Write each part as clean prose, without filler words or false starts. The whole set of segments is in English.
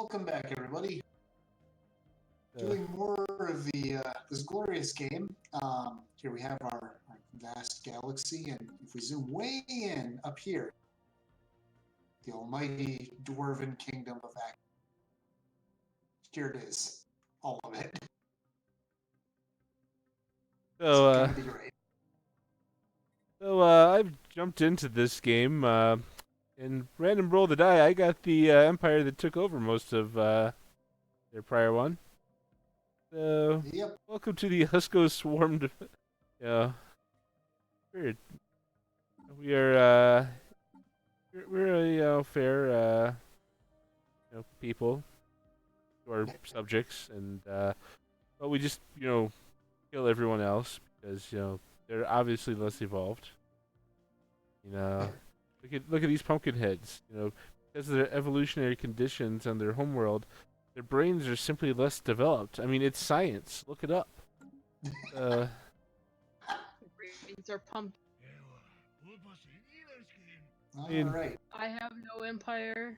welcome back, everybody. Doing more of the this glorious game. Here we have our vast galaxy, and if we zoom way in up here, the almighty dwarven kingdom of Ak. Here it is, all of it. So, it's gonna be great. So I've jumped into this game, and random roll the die. I got the empire that took over most of their prior one. So, Yep. welcome to the Husko swarmed. Weird. We are we're a fair people who are subjects, and but we just kill everyone else because they're obviously less evolved. Look at these pumpkin heads. Because of their evolutionary conditions on their homeworld, their brains are simply less developed. I mean, it's science. Look it up. Brains are pumped. All I mean, right. I have no empire.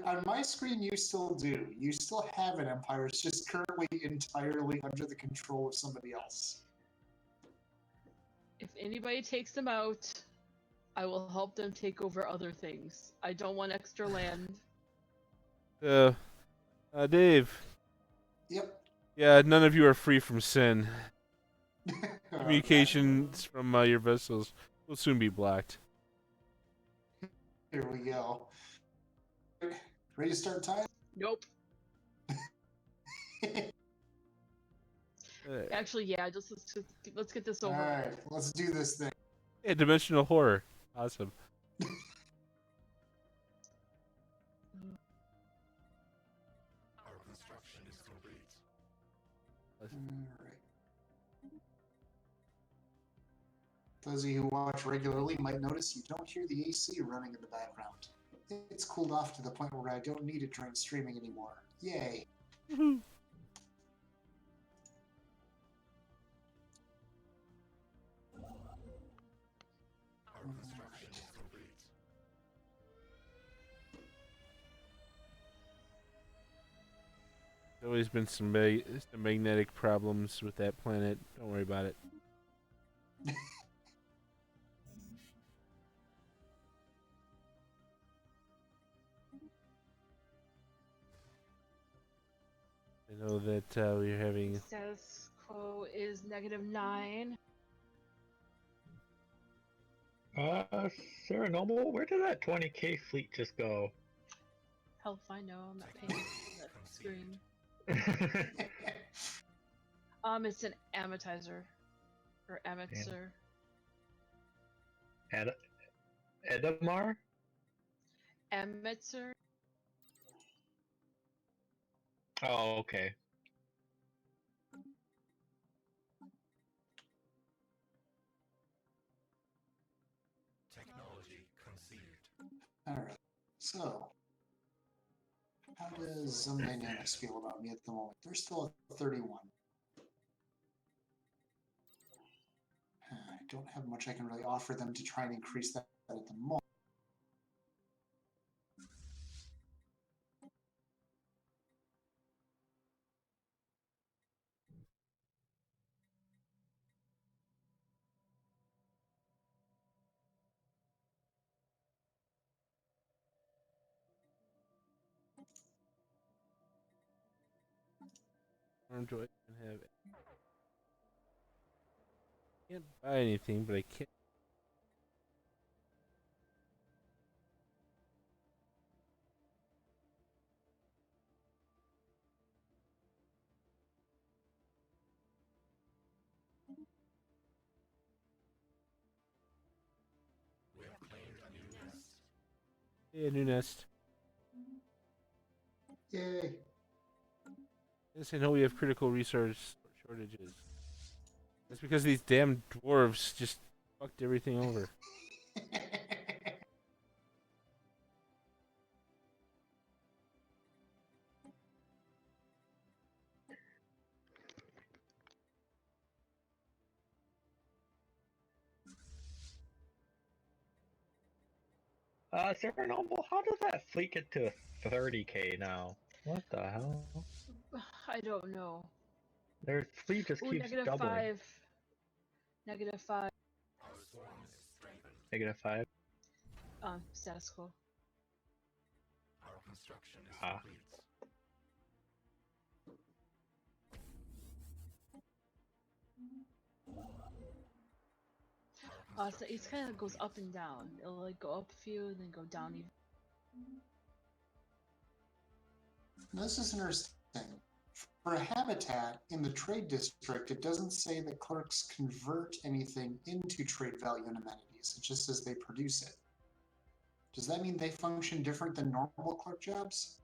On my screen, you still do. You still have an empire. It's just currently entirely under the control of somebody else. If anybody takes them out, I will help them take over other things. I don't want extra land. Dave. Yep. Yeah, none of you are free from sin. Communications from your vessels will soon be blocked. Here we go. Ready to start time? Nope. Actually, yeah. Let's get this over. All right, let's do this thing. Yeah, dimensional horror. Awesome. Our construction is complete. All right. Those of you who watch regularly might notice you don't hear the AC running in the background. It's cooled off to the point where I don't need it during streaming anymore. Yay. Woohoo. Our construction is complete. There's always been some magnetic problems with that planet. Don't worry about it. I know that we're having... Status quo is -9. Sarnobyl, where did that 20k fleet just go? Hell if I know. I'm not paying that screen. It's an amortizer. Or ametzer. Edamar? Ametzer? Oh, okay. Technology conceived. Alright, so how does Some Dynamics feel about me at the moment? They're still at 31. I don't have much I can really offer them to try and increase that at the moment. Android can have it. Can't buy anything, but I can't. We have claimed a new nest. Hey, a new nest. Yay! Yes, I know we have critical resource shortages. That's because these damn dwarves just fucked everything over. Sarnobyl, how did that fleet get to 30k now? What the hell? I don't know. Their fleet just Ooh, keeps doubling. -5. -5. Our swarm is strengthened. -5. Status quo. Our construction is Ah. complete. So it kind of goes up and down. It'll like go up a few and then go down even. This is interesting. For a habitat in the trade district, it doesn't say that clerks convert anything into trade value and amenities. It just says they produce it. Does that mean they function different than normal clerk jobs?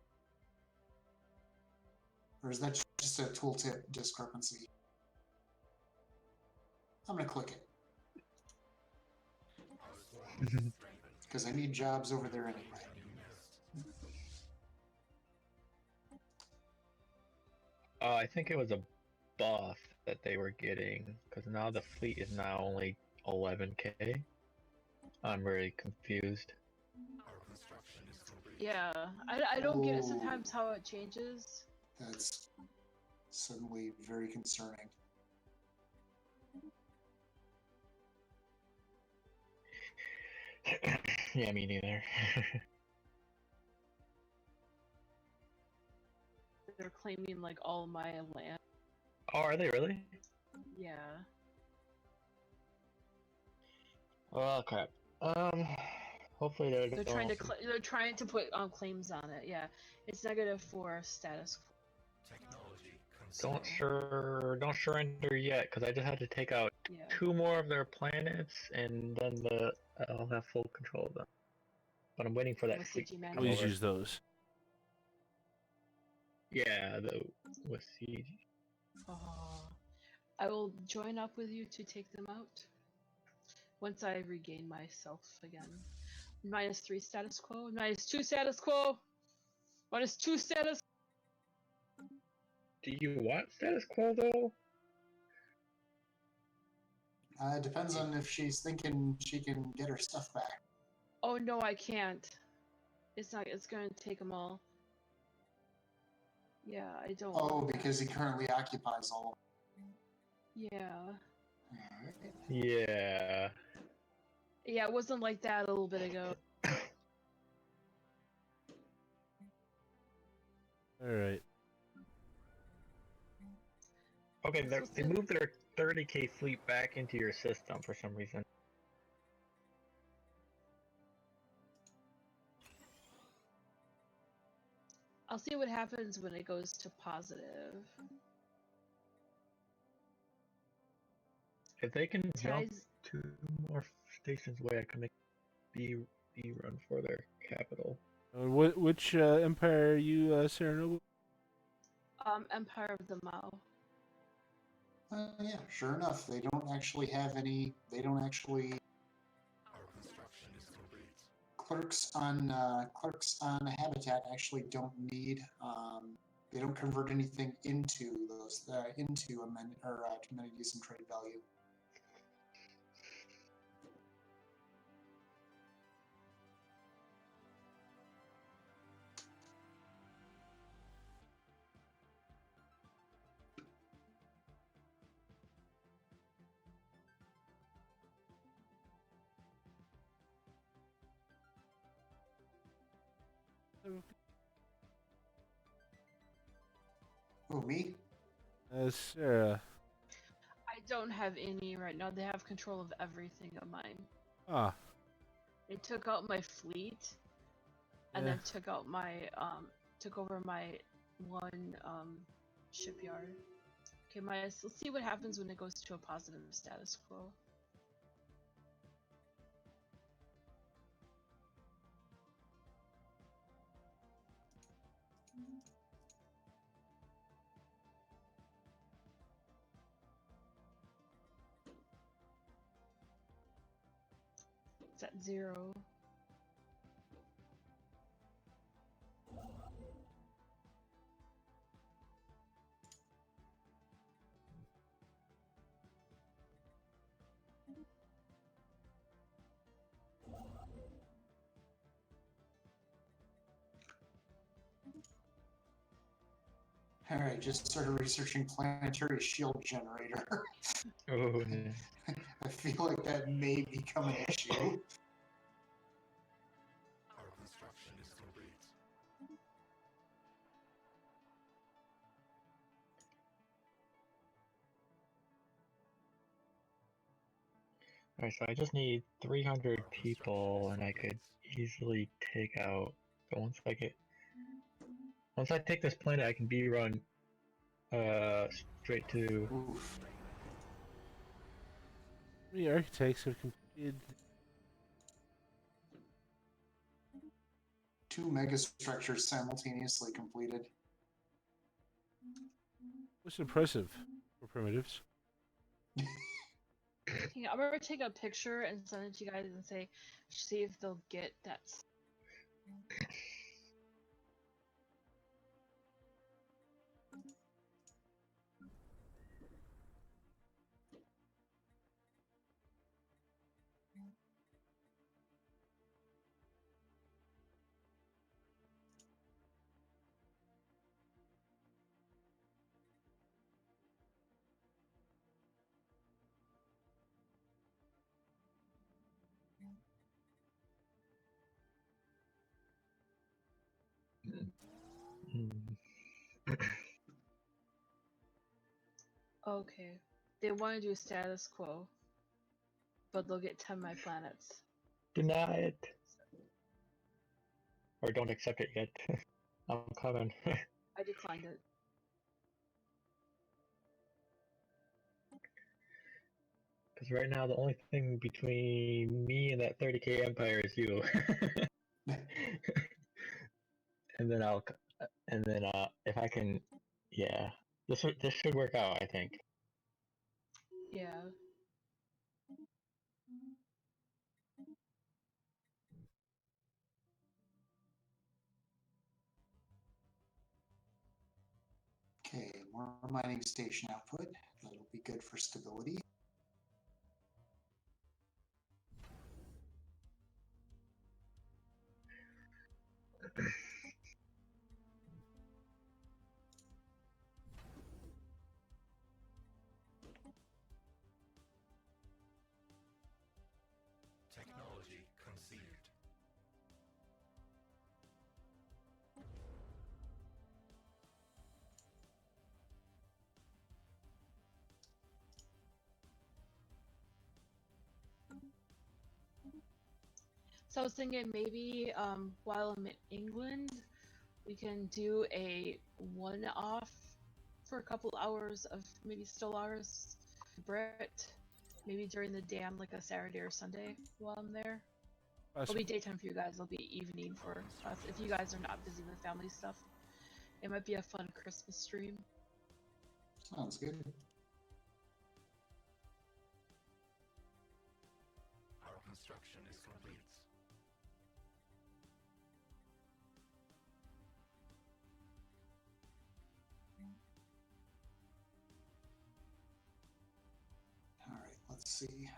Or is that just a tooltip discrepancy? I'm gonna click it. Our swarm is strengthened. Because I need jobs over there anyway. A new nest. I think it was a buff that they were getting, because now the fleet is now only 11k. I'm very confused. Our construction is complete. Yeah, I don't get it Oh. sometimes how it changes. That's suddenly very concerning. Yeah, me neither. They're claiming like all my land. Oh, are they really? Yeah. Oh crap. Hopefully They're trying to they're trying to put claims on it. Yeah, it's -4 status quo. Technology Don't consumed. don't surrender yet, because I just had to take out Yeah. 2 more of their planets, and then I'll have full control of them. But I'm waiting for that With fleet CG to Mag. come Always over. use those. Yeah, with siege. Oh, I will join up with you to take them out. Once I regain myself again. -3 status quo. -2 status quo. -2 status. Do you want status quo though? It depends on if she's thinking she can get her stuff back. Oh no, I can't. It's not. It's gonna take them all. Yeah, I don't. Oh, want that. because he currently occupies all Yeah. of them. Yeah. Yeah, it wasn't like that a little bit ago. All right. Okay, So they moved their 30k fleet back into your system for some reason. I'll see what happens when it goes to positive. If they can jump Ties. 2 more stations away, I can make B run for their capital. Which empire are you, Sarnobyl? Empire of the Mao. Yeah, sure enough, they don't actually have any. They don't actually Our construction is complete. clerks on Habitat actually don't need. They don't convert anything into those into amenities and trade value. Oh, me? Sarah. I don't have any right now. They have control of everything of mine. Ah. They took out my fleet, and Yeah. then took out my took over my one shipyard. Okay, let's see what happens when it goes to a positive status quo. It's at 0. Alright, just started researching planetary shield generator. Oh, no. I feel like that may become an issue. Our construction is complete. Alright, so I just need 300 people, and I could easily take out. But once I take this planet, I can be run straight to. Oof. How many architects have completed? 2 megastructures simultaneously completed. What's impressive for primitives? Yeah, I'm gonna take a picture and send it to you guys and say, see if they'll get that. Okay, they want to do status quo, but they'll get 10 my planets. Deny it. Or don't accept it yet. I'm coming. I declined it. Because right now the only thing between me and that 30k empire is you. And then if I can, yeah, this should work out, I think. Yeah. Okay, more mining station output. That'll be good for stability. Technology conceived. So I was thinking maybe while I'm in England, we can do a one-off for a couple hours of maybe Stellaris, Brit, maybe during the day on like a Saturday or Sunday while I'm there. It'll be daytime for you guys, it'll be evening for us. If you guys are not busy with family stuff, it might be a fun Christmas stream. Sounds good. Our construction is complete. Alright, let's see.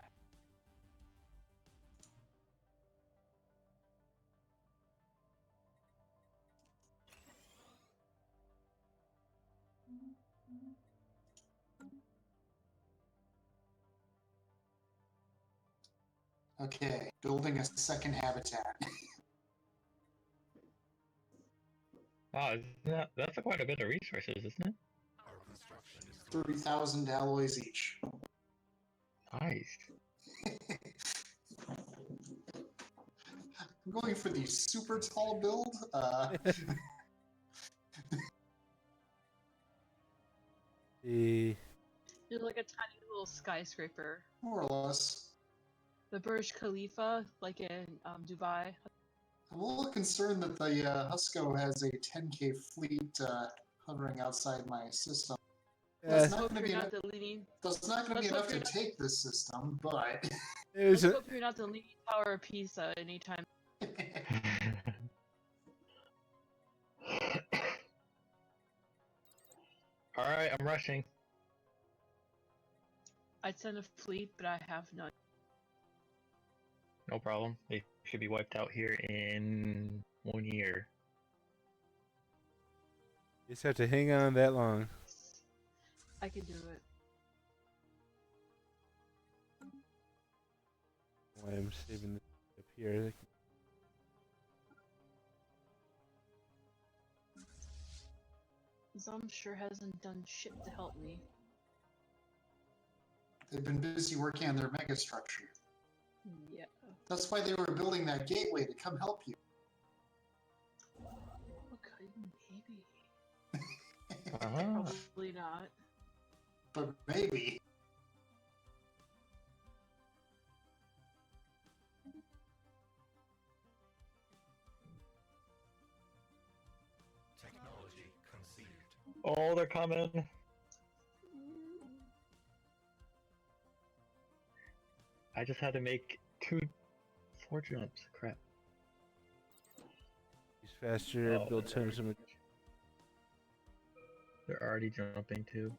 Okay, building a second habitat. Wow, that's quite a bit of resources, isn't it? Our construction is 30,000 alloys each. Nice. I'm going for the super tall build. The You're like a tiny little skyscraper. More or less. The Burj Khalifa, like in Dubai. I'm a little concerned that the Husco has a 10k fleet hovering outside my system. That's not going to be Not enough. deleting. That's not going to Let's be hope enough to you're not- take this system, but Let's hope you're not the leaning tower of Pisa anytime. Alright, I'm rushing. I'd send a fleet, but I have none. No problem. They should be wiped out here in 1 year. You just have to hang on that long. I can do it. Why I'm saving this up here. Zum sure hasn't done shit to help me. They've been busy working on their mega structure. Yeah. That's why they were building that gateway to come help you. Okay, maybe. Ah, Probably not. But maybe. Technology conceived. oh, they're coming. I just had to make 4 jumps. Crap. He's faster, Oh, build times. They're already jumping too.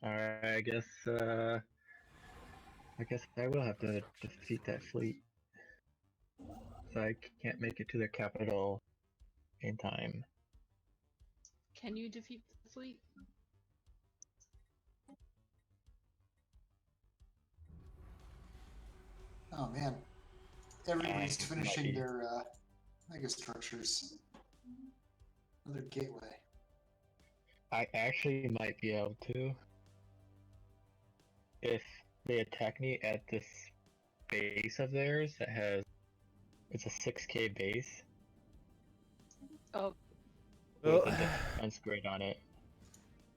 Alright, I guess I will have to defeat that fleet. So I can't make it to the capital in time. Can you defeat the fleet? Oh man. Everybody's might finishing be. their mega structures. Another gateway. I actually might be able to. If they attack me at this base of theirs that has, it's a 6k base Oh, Well, with a defense grid on it.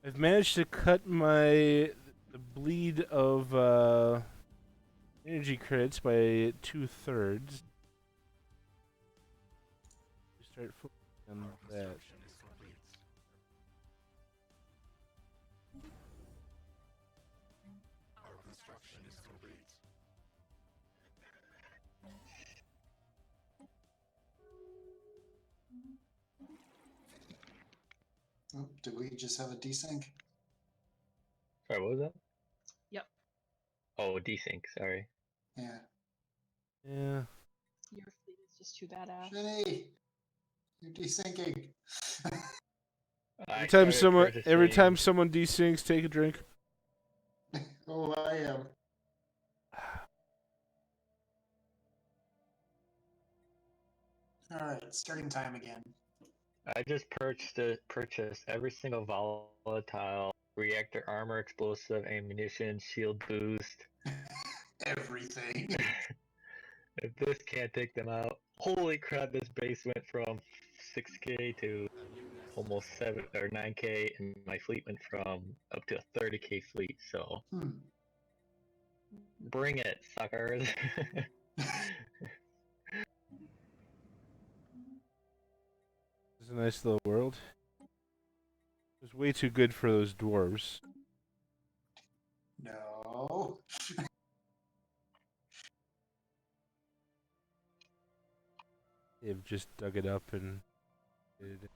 I've managed to cut the bleed of energy credits by 2/3. Start focusing on Our that. construction is complete. Our construction is complete. Oh, did we just have a desync? Sorry, what was that? yep. Oh, desync, sorry. Yeah. Yeah. Your fleet is just too badass. Shinny! You're desyncing. I Every started time purchasing- someone desyncs, take a drink. Oh, I am. Alright, starting time again. I just purchased every single volatile reactor, armor, explosive, ammunition, shield boost. Everything. If this can't take them out, holy crap! This base went from 6k to almost 7 or 9k, and my fleet went from up to a 30k fleet. So bring it, suckers! It's a nice little world. It was way too good for those dwarves. No. They've just dug it up and did it.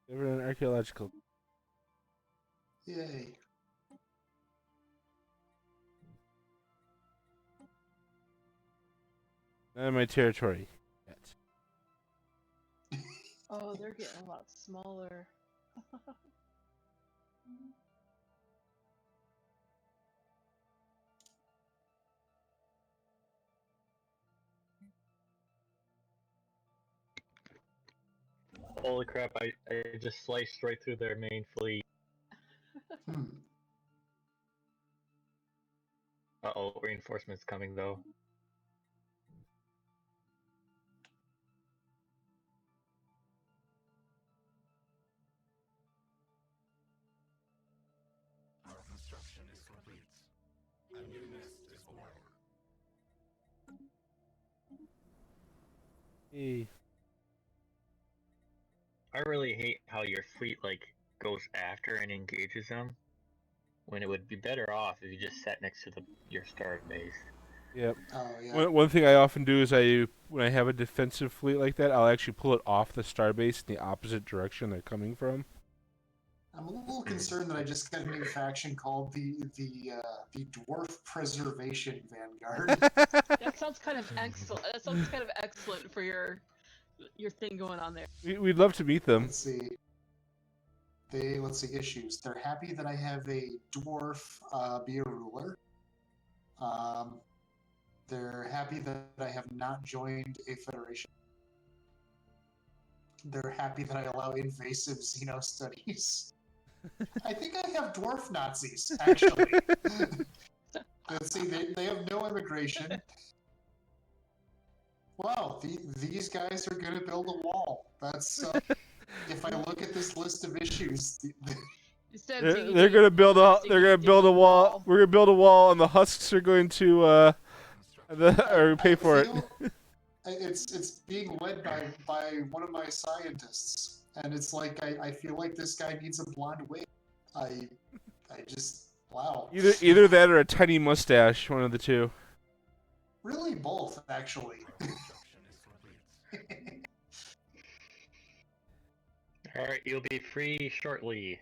They were an archaeological. Yay. Not in my territory yet. Oh, they're getting a lot smaller. Holy crap! I just sliced right through their main fleet. Hmm. Uh-oh, reinforcements coming though. Our construction is complete. A new nest is born. Hey. I really hate how your fleet like goes after and engages them, when it would be better off if you just sat next to your star base. Yep. Oh yeah. One thing I often do is when I have a defensive fleet like that, I'll actually pull it off the starbase in the opposite direction they're coming from. I'm a little concerned that I just got a new faction called the Dwarf Preservation Vanguard. That sounds kind of excellent. That sounds kind of excellent for your thing going on there. We'd love to meet them. Let's see. Let's see issues. They're happy that I have a dwarf be a ruler. They're happy that I have not joined a federation. They're happy that I allow invasive xeno studies. I think I have dwarf Nazis, actually. Let's see, they have no immigration. Wow, these guys are going to build a wall. That's if I look at this list of issues, they're going to build a wall. We're going to build a wall, and the husks are going to or pay for it. It's being led by one of my scientists, and it's like I feel like this guy needs a blonde wig. I just wow. Either that or a tiny mustache, one of the two. Really, both actually. All right, you'll be free shortly.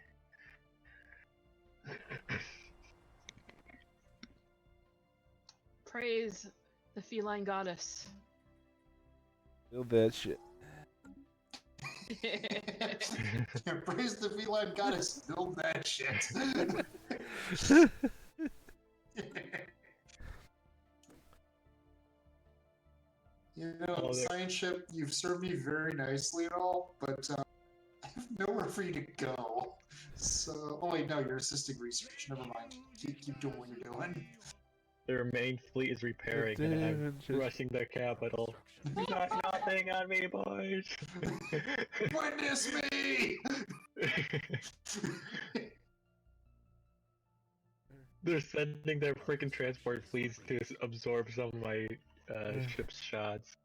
Praise the feline goddess. Build that shit. Praise the feline goddess. Build that shit. You know, science ship, you've served me very nicely and all, but I have nowhere for you to go. So, oh wait, no, you're assisting research. Never mind. Keep doing what you're doing. Their main fleet is repairing, and I'm rushing their capital. Got nothing on me, boys. Witness me! They're sending their freaking transport fleets to absorb some of my ship's shots.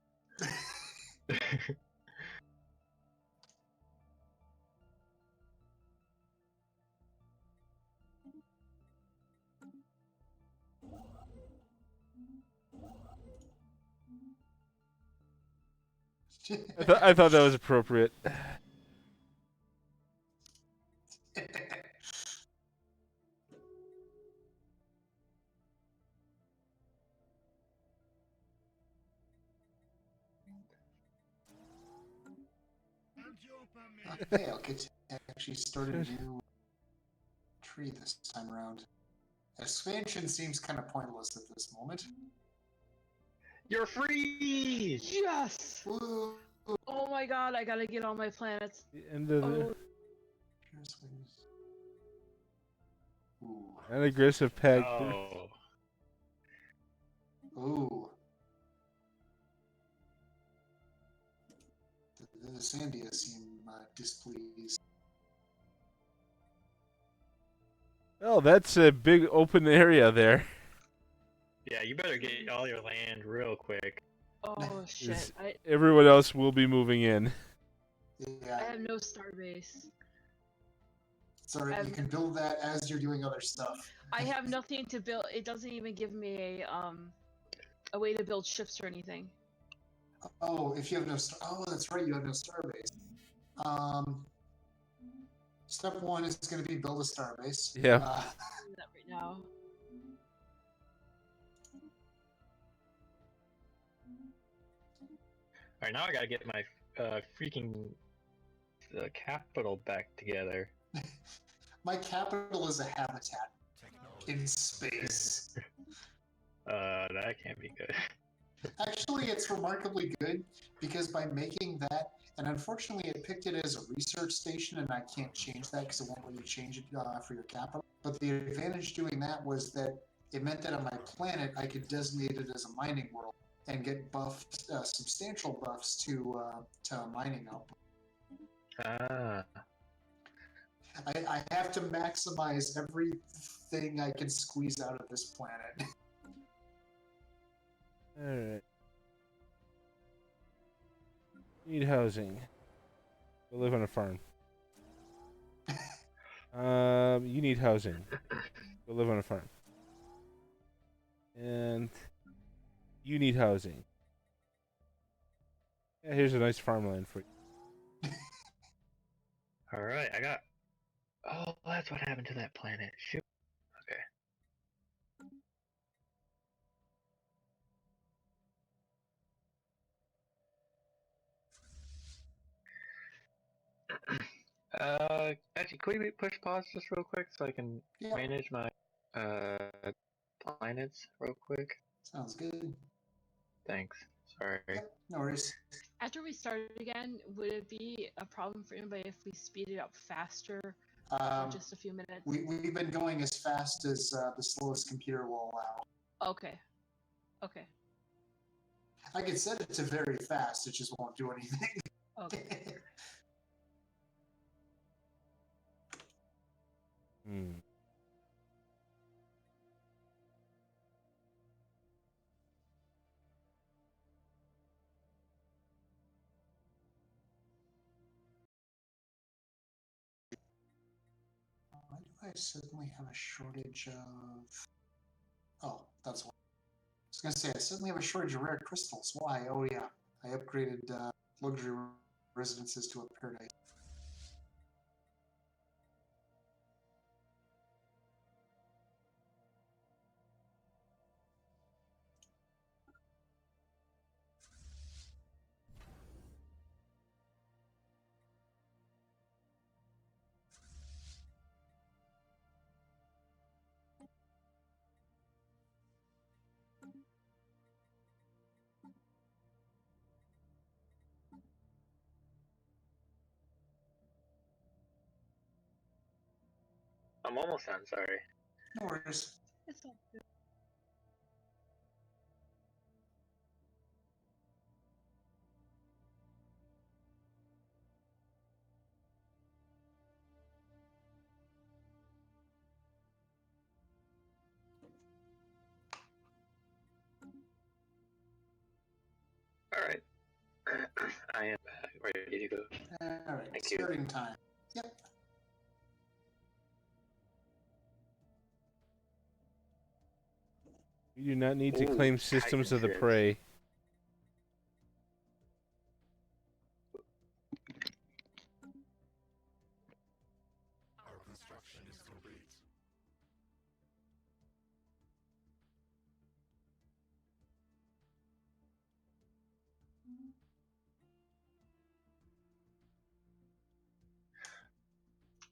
I thought that was appropriate. Okay, I'll get to actually start a new tree this time around. Expansion seems kind of pointless at this moment. You're free! Yes! Woo. Oh my god, I gotta get all my planets. The end of Oh. an aggressive pack. Oh. Ooh. The Sandia seem displeased. Oh, that's a big open area there. Yeah, you better get all your land real quick. Oh shit, Everyone else will be moving in. Yeah. I have no starbase. It's alright, you can build that as you're doing other stuff. I have nothing to build. It doesn't even give me a way to build ships or anything. Oh, if you have no oh, that's right, you have no starbase. Step one is going to be build a starbase. Yeah. I'm doing that right now. Alright, now I gotta get my freaking capital back together. My capital is a habitat in space. That can't be good. Actually, it's remarkably good because by making that, and unfortunately it picked it as a research station and I can't change that because it won't let you change it for your capital. But the advantage doing that was that it meant that on my planet I could designate it as a mining world and get buffed, substantial buffs to mining output. Ah. I have to maximize everything I can squeeze out of this planet. Alright. Need housing. Go live on a farm. You need housing. Go live on a farm. And you need housing. Yeah, here's a nice farmland for you. Alright, I got... Oh, that's what happened to that planet. Shoot. Okay. Actually, could we push pause just real quick so I can Yeah. manage my planets real quick? Sounds good. Thanks. Sorry. Yep, no worries. After we start again, would it be a problem for anybody if we speed it up faster for just a few minutes? We've been going as fast as the slowest computer will allow. Okay. Okay. I can set it to very fast, it just won't do anything. Okay. Why do I suddenly have a shortage of... Oh, that's why. I was going to say, I suddenly have a shortage of rare crystals. Why? Oh yeah, I upgraded luxury residences to a paradise. I'm almost done, sorry. No worries. It's all good. Alright. I am ready to go. Alright, Thank you. starting time. Yep. You do not need to Ooh, claim systems of the Titan prey. Our construction is complete.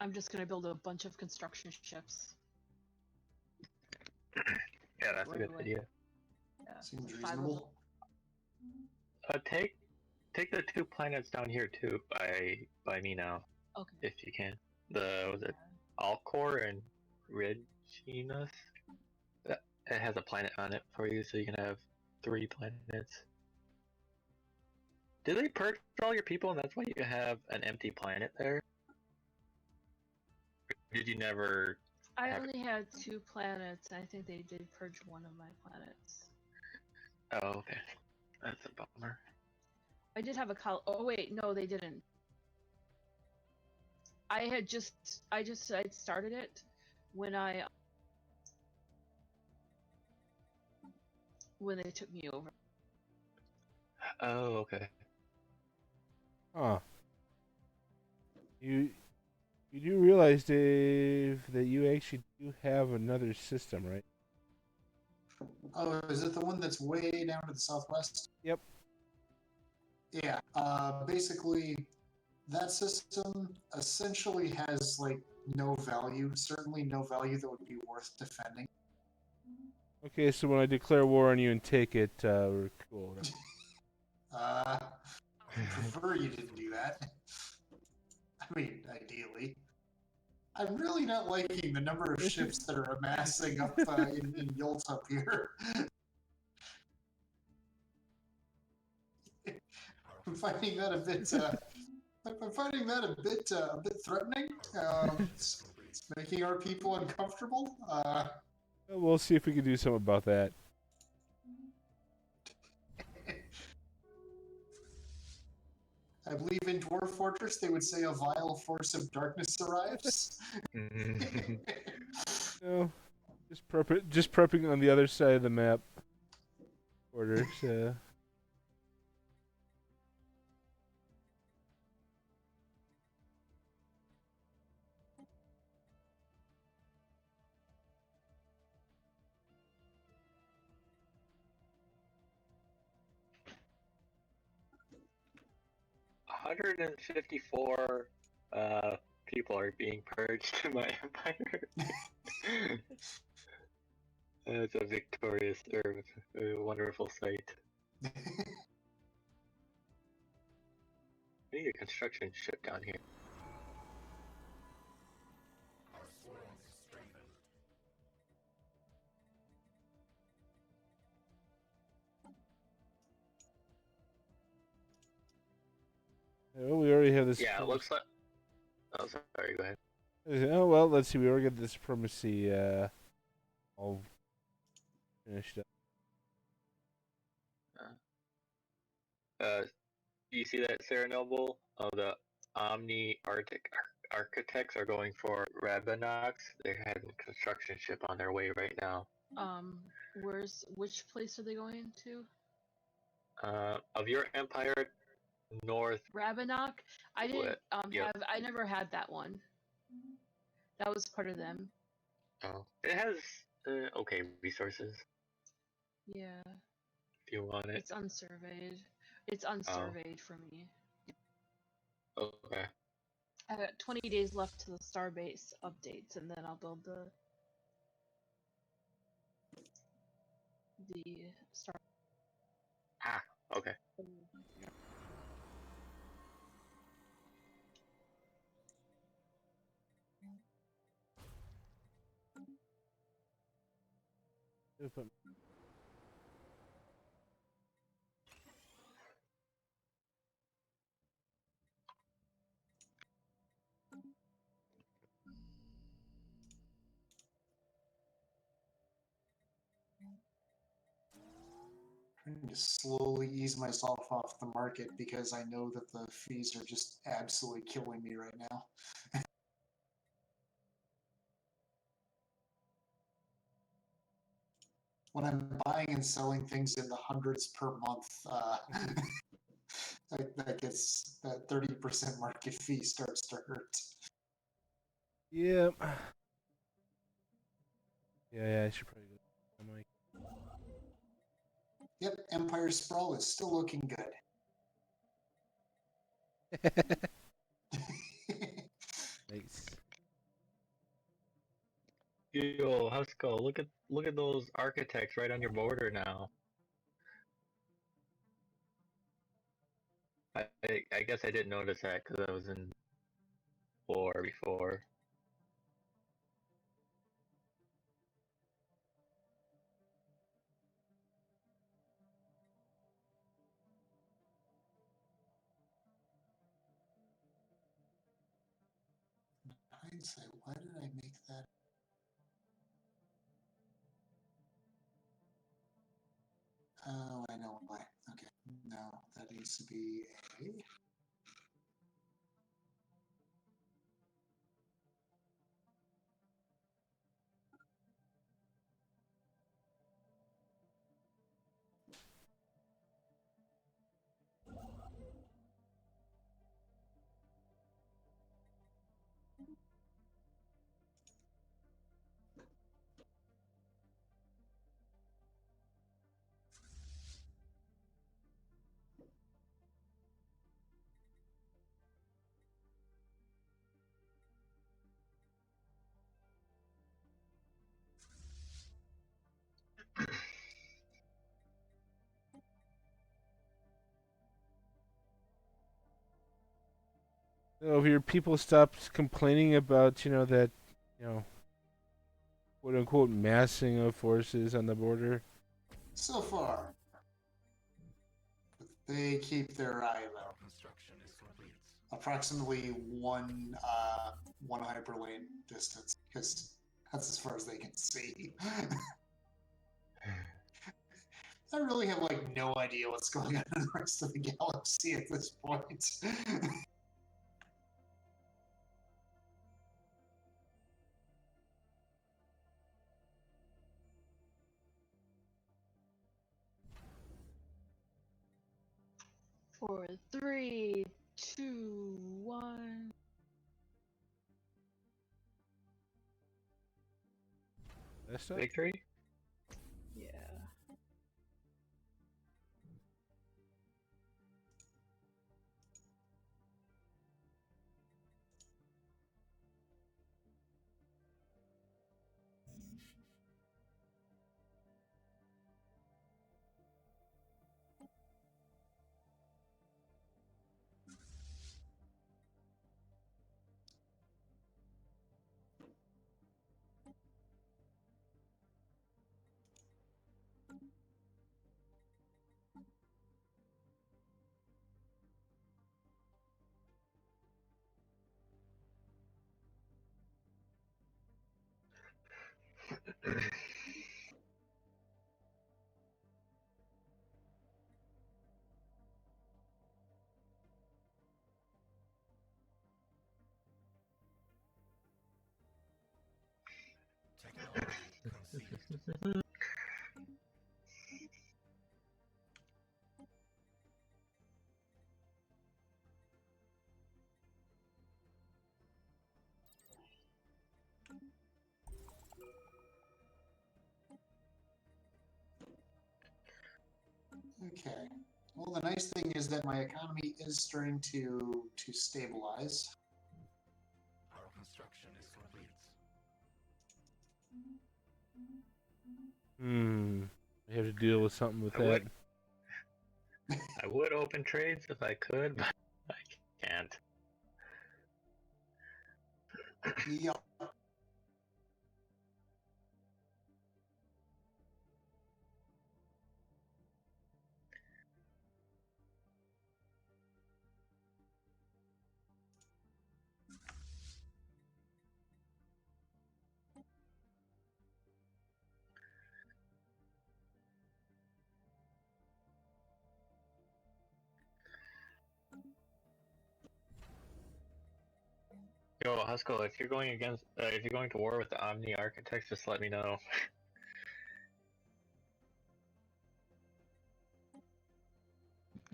I'm just gonna build a bunch of construction ships. Yeah, that's a Right good away. idea. Yeah. Seems 5 of them. reasonable. Take the 2 planets down here too by me now, Okay. if you can. Was it Alcor and Reginus? It has a planet on it for you, so you can have 3 planets. Did they purge all your people, and that's why you have an empty planet there? Or did you never? I only had 2 planets. I think they did purge one of my planets. Oh, okay. That's a bummer. I did have a oh wait, no, they didn't. I started it when when they took me over. Oh, okay. Huh. You do realize, Dave, that you actually do have another system, right? Oh, is it the one that's way down to the southwest? Yep. Yeah. Basically, that system essentially has like no value. Certainly, no value that would be worth defending. Okay, so when I declare war on you and take it, we're cool. Right? I prefer you didn't do that. I mean, ideally. I'm really not liking the number of ships that are amassing up in Yult up here. I'm finding that a bit. I'm finding that a bit threatening. It's making our people uncomfortable. We'll see if we can do something about that. I believe in Dwarf Fortress they would say a vile force of darkness arrives. No, just prepping on the other side of the map. Orders. 154 people are being purged in my empire. It's a victorious or a wonderful sight. I need a construction ship down here. Our swarms strengthened. Oh, we already have this. Yeah, it looks like. Oh, sorry. Go ahead. Oh well, let's see. We already got the supremacy all finished up. You see that Sarnobyl? Oh, the Omni architects are going for Rabinox. They're having a construction ship on their way right now. Which place are they going to? Of your empire, north. Rabinock? I didn't Yep. I never had that one. That was part of them. Oh, it has okay resources. Yeah. If you want it. It's unsurveyed. It's unsurveyed for me. Okay. I got 20 days left to the Starbase updates, and then I'll build the star. Ah, okay. Trying to slowly ease myself off the market because I know that the fees are just absolutely killing me right now. When I'm buying and selling things in the hundreds per month, that 30% market fee starts to hurt. Yep. Yeah, I should probably go. I'm like, Yep, Empire Sprawl is still looking good. nice. Yo, Husko, look at those architects right on your border now. I guess I didn't notice that because I was in war before. Hindsight, why did I make that? Oh, I know why. Okay, no, that needs to be a. So if your people stopped complaining about, that, quote unquote massing of forces on the border. So far. But they keep their eye out. Construction is complete. Approximately one hyperlane distance, because that's as far as they can see. I really have like no idea what's going on in the rest of the galaxy at this point. Four, three, two, one. That's it. Victory? Yeah. Technology conceived. Okay. Well, the nice thing is that my economy is starting to stabilize. Our construction is complete. I have to deal with something with I that. I would open trades if I could, but I can't. Yup. Yo, Husko, if you're going if you're going to war with the Omni Architects, just let me know.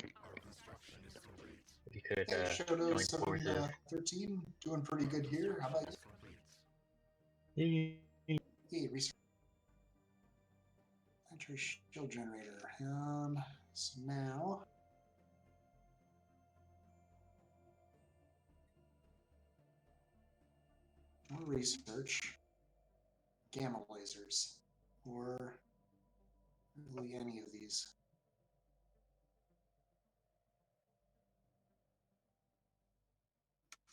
Our construction is complete. If you could Hey, Shadow join forces. 713, doing pretty good here. How about Is complete. Yee. you? Research. Enter shield generator. So now. More research. Gamma lasers. Or really any of these.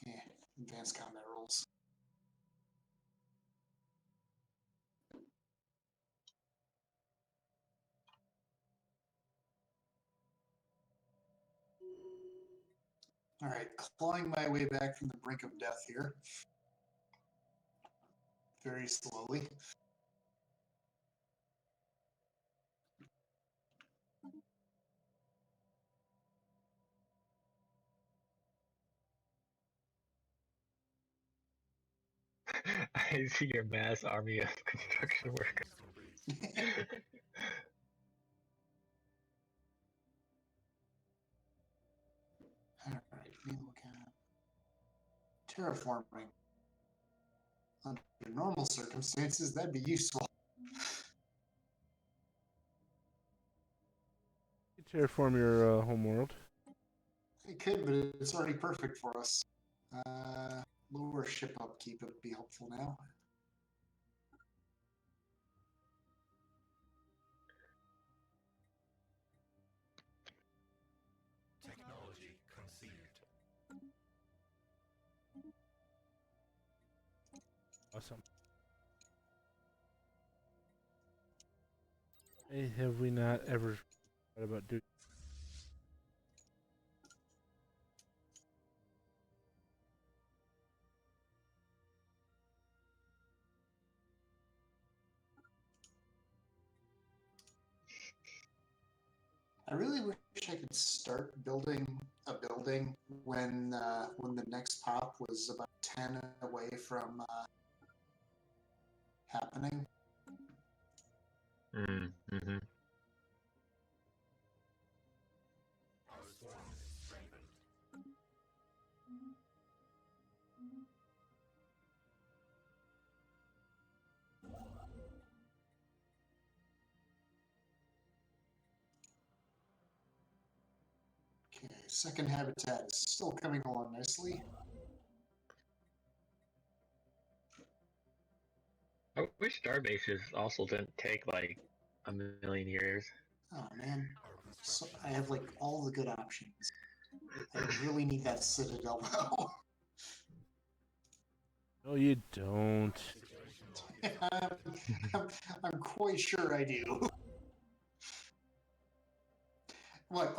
Yeah, advanced combat rules. All right, clawing my way back from the brink of death here. Very slowly. I see your mass army of construction workers. Is complete. All right, let me look at terraforming. Under normal circumstances, that'd be useful. You terraform your home world. It could, but it's already perfect for us. Lower ship upkeep would be helpful now. Technology conceived. Awesome. Hey, have we not ever thought about doing? I really wish I could start building a building when the next pop was about 10 away from happening. Mm-hmm. Our swarm is strengthened. Okay, second habitat is still coming along nicely. I wish Starbases also didn't take like a million years. Oh man, Our so construction I have like all the good options. I really need that citadel though. No, you don't. I'm quite sure I do. What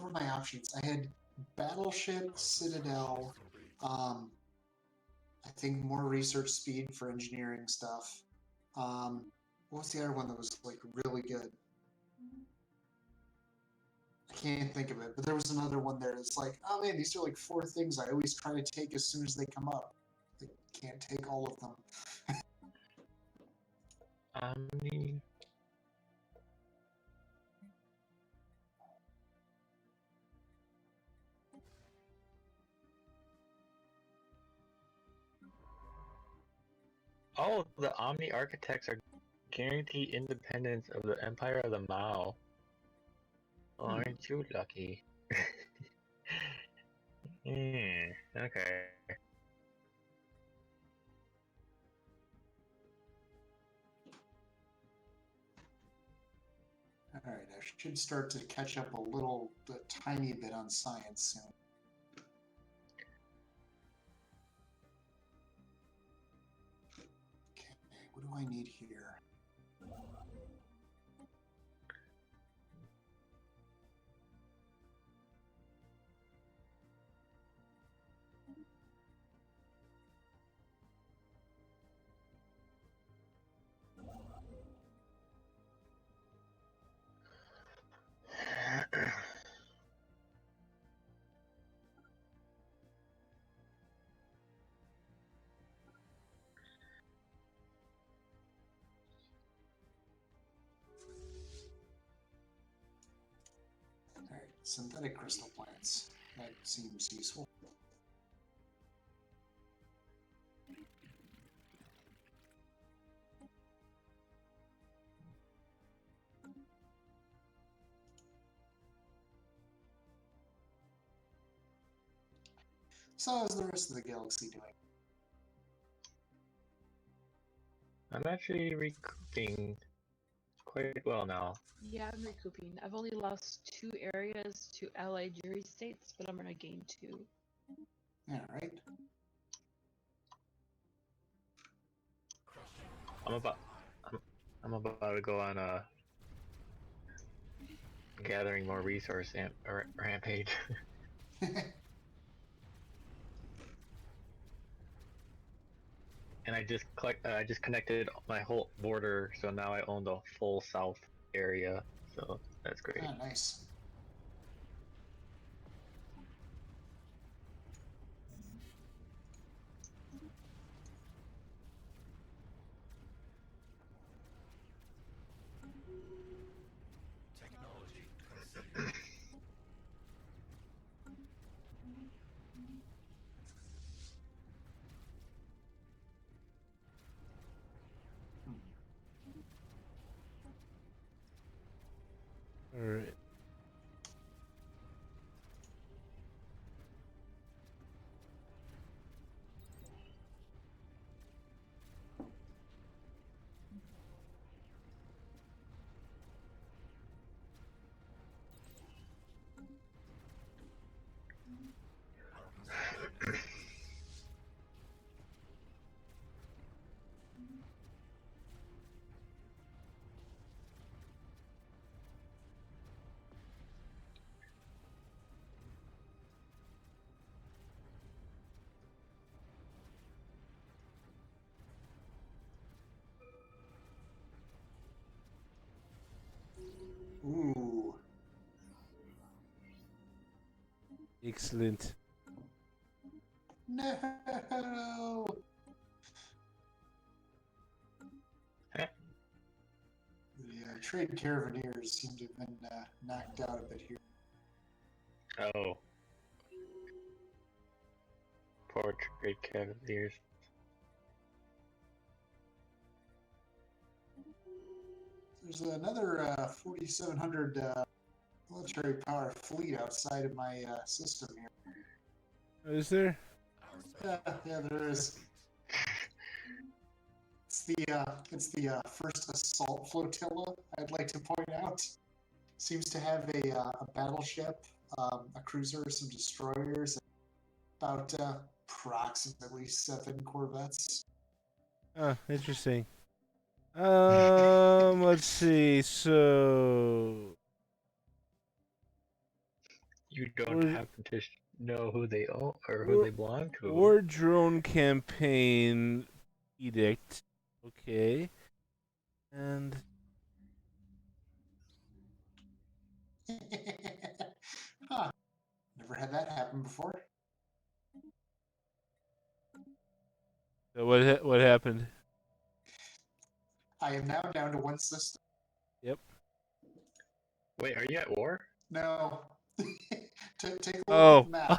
were my options? I had battleship, citadel, I think more research speed for engineering stuff. What was the other one that was like really good? I can't think of it, but there was another one there that's like, oh man, these are like 4 things I always try to take as soon as they come up. I can't take all of them. Omni. Oh, the Omni architects are guaranteed independence of the Empire of the Mao. Aren't you lucky? Okay. Alright, I should start to catch up a tiny bit on science soon. Okay, what do I need here? Alright, synthetic crystal plants. That seems useful. So how's the rest of the galaxy doing? I'm actually recouping quite well now. Yeah, I'm recouping. I've only lost 2 areas to allied jury states, but I'm gonna gain 2. Alright. I'm about to go on a gathering more resource rampage. And I just connected my whole border, so now I own the full south area. So that's great. Ah, nice. technology considered. Alright. Excellent. No. Huh? The trade caravaneers seem to have been knocked out a bit here. Oh. Poor trade cavaliers. There's another 4,700 military power fleet outside of my system here. Is there? Yeah, there is. It's the first assault flotilla. I'd like to point out. Seems to have a battleship, a cruiser, some destroyers, about approximately 7 corvettes. Oh, interesting. Let's see. So You don't happen to know who they own or who War- they belong to. War drone campaign edict. Okay. And Huh. Never had that happen before. so what happened? I am now down to 1 system. Yep. Wait, are you at war? No. Take a look Oh. at the map.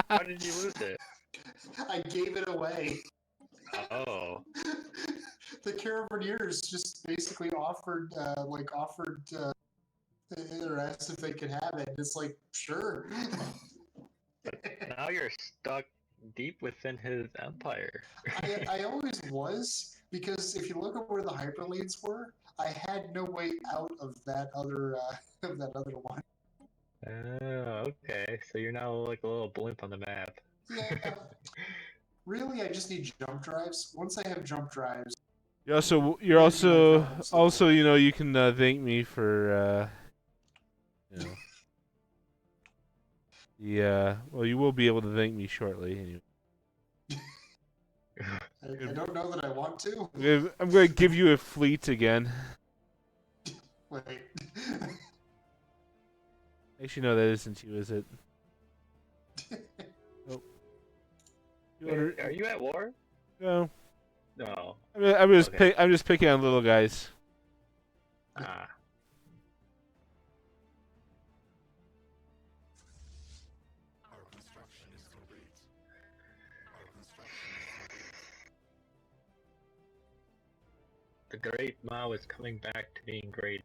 How did you lose it? I gave it away. Oh. The Carabiniers just basically offered or asked if they could have it. It's like, sure. Now you're stuck deep within his empire. I always was, because if you look at where the hyperleads were, I had no way out of that other one. Oh, okay. So you're now like a little blimp on the map. Yeah. Really, I just need jump drives. Once I have jump drives, You're also you can thank me for well, you will be able to thank me shortly anyway. I don't know that I want to. I'm going to give you a fleet again. Wait. Actually, no, that isn't you, is it? Nope. Wait, are you at war? No. No. I'm just picking on little guys. Ah. Our construction is complete. Our construction. The Great Mao is coming back to being great.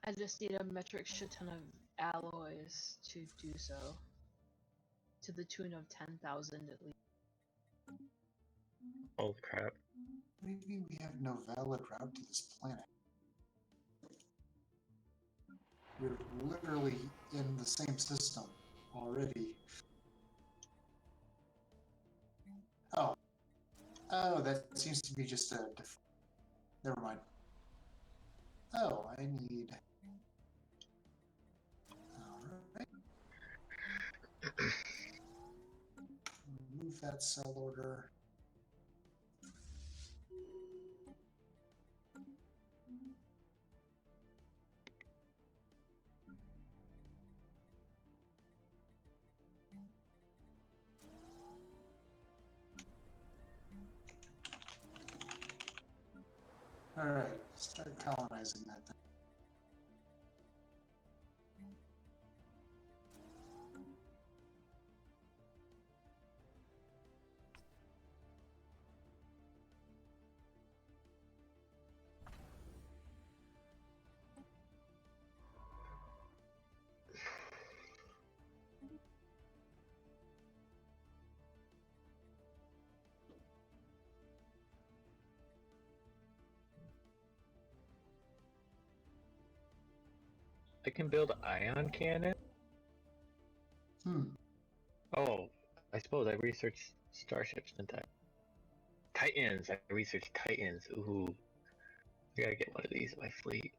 I just need a metric shit ton of alloys to do so. To the tune of 10,000 at least. Holy crap. Maybe we have no valid route to this planet. We're literally in the same system already. Oh, that seems to be just a never mind. Oh, I need. Alright. Remove that cell order. Alright, start colonizing that thing. I can build an ion cannon? Oh, I suppose I researched starships, didn't I? Titans! I researched Titans. Ooh. I gotta get one of these in my fleet.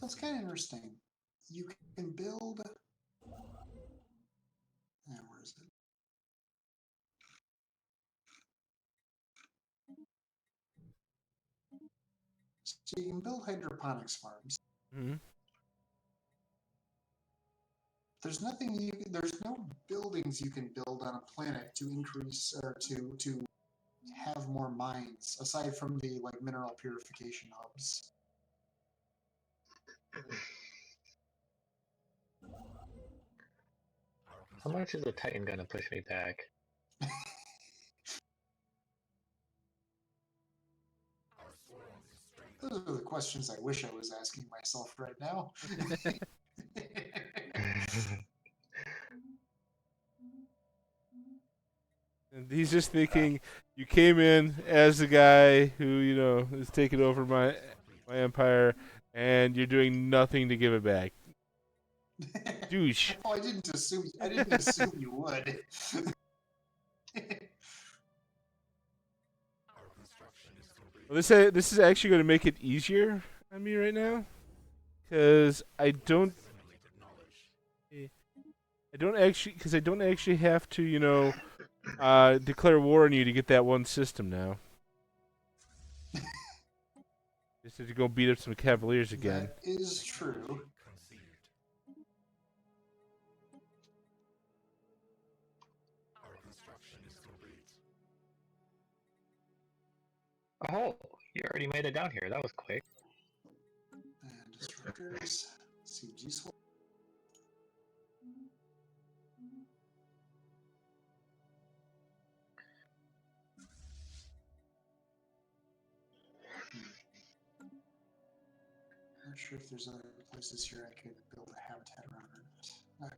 So it's kind of interesting. You can build. Where is it? So you can build hydroponics farms. Mm-hmm. There's nothing there's no buildings you can build on a planet to increase or to have more mines aside from the like mineral purification hubs. How much is a Titan gonna push me back? Those are the questions I wish I was asking myself right now. And he's just thinking, you came in as the guy who, is taking over my empire, and you're doing nothing to give it back. Douche. Oh, I didn't assume you would. Well, this is actually going to make it easier on me right now, because I don't actually have to, declare war on you to get that one system now. Just have to go beat up some Cavaliers again. That is true. Oh, you already made it down here. That was quick. And disruptors seems useful. Not sure if there's other places here I could build a habitat around or not.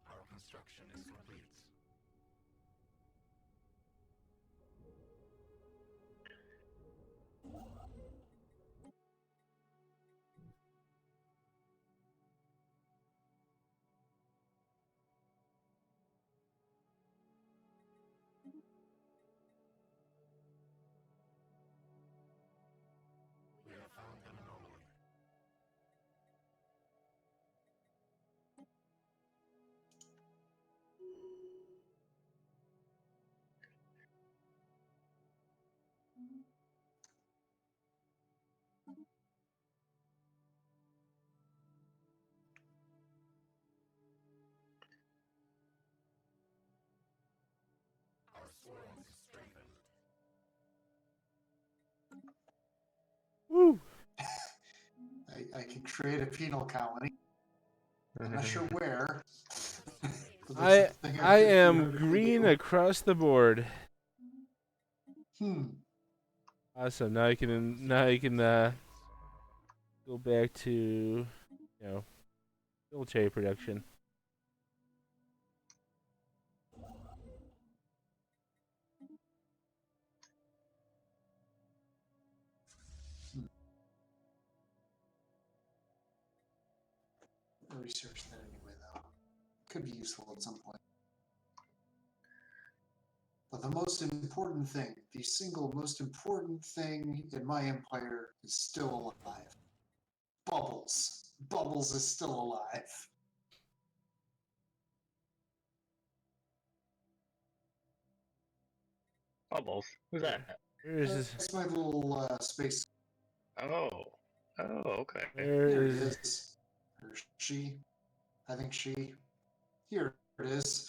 Our construction is complete. We have found an anomaly. Our swarms is strengthened. Woo! I can create a penal colony. I'm not sure where. But there's something I could am theoretically green do. across the board. Hmm. Awesome. Now you can go back to military production. I'll research that anyway, though. Could be useful at some point. But the most important thing, the single most important thing in my empire is still alive. Bubbles. Bubbles is still alive. Bubbles. Who's that? Where is this? That's my little space. Oh. Oh, okay. Where Here it is? is. Or she. I think she. Here it is.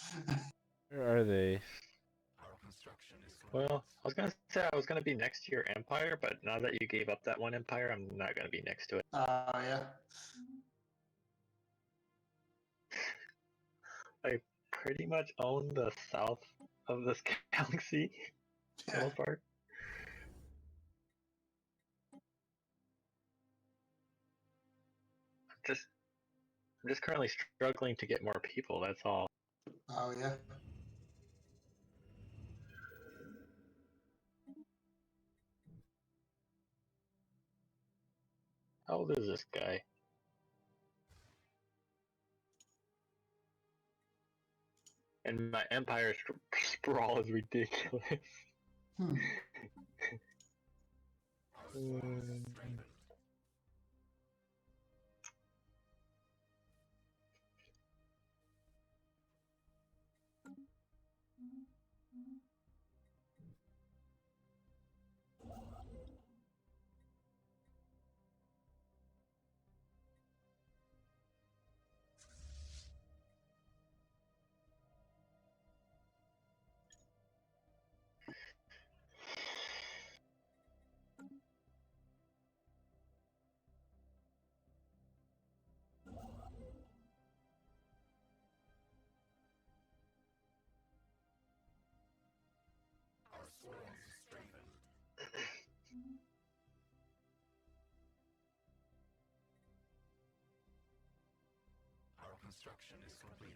Where are they? Our construction is complete. Well, I was gonna say I was gonna be next to your empire, but now that you gave up that one empire, I'm not gonna be next to it. Yeah. I pretty much own the south of this galaxy, for the most part. Just I'm just currently struggling to get more people. That's all. Oh yeah. How old is this guy? And my Empire sprawl is ridiculous. Hmm. Our swarms strengthened. Our swarms strengthened. Our construction is complete.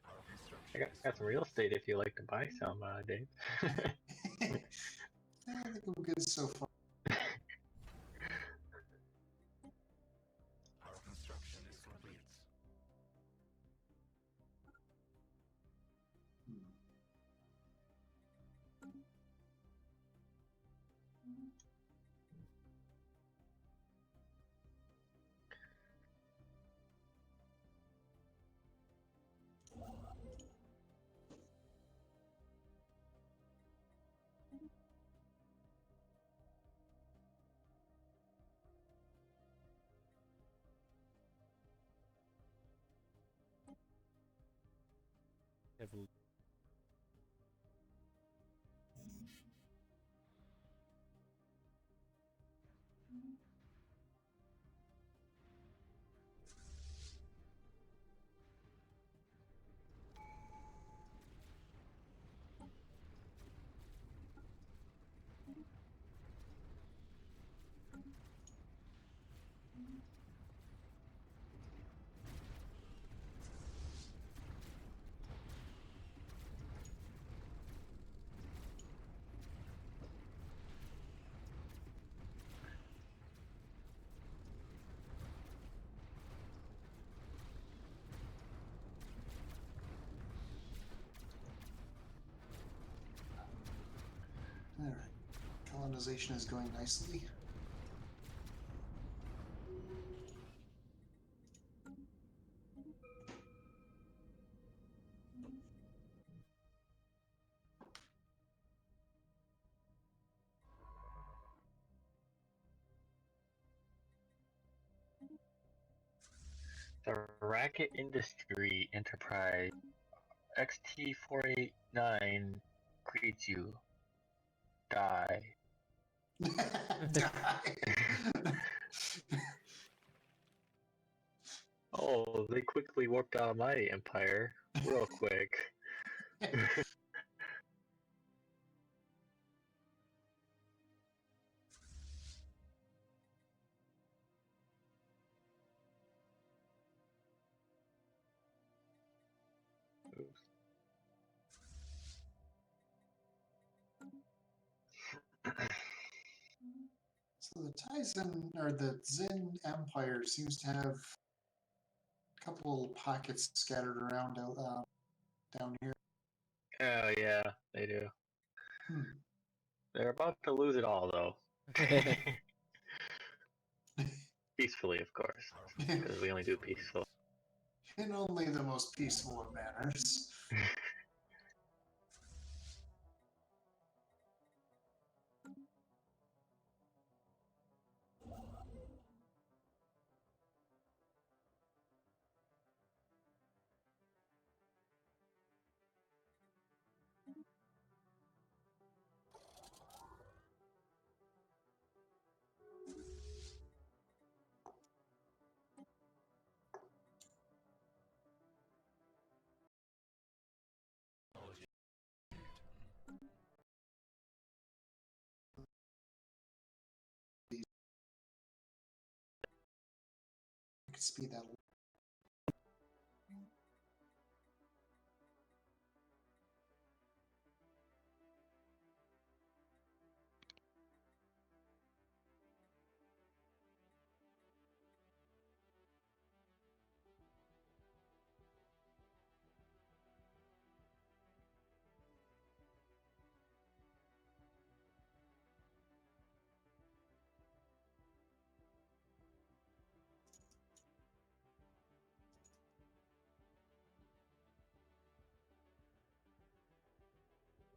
Our I construction got some real estate if you like to buy some, Dave. I think I'm good so far. Our construction is complete. Hmm. Heavily. All right. Colonization is going nicely. The Racket Industry Enterprise XT489 greets you. Die. Die. Oh, they quickly warped out of my empire. Real quick. Oops. So the Tizen or the Zin Empire seems to have a couple pockets scattered around down here. Oh yeah, they do. Hmm. They're about to lose it all, though. Peacefully, of course, because we only do peaceful. In only the most peaceful of manners. I could speed that.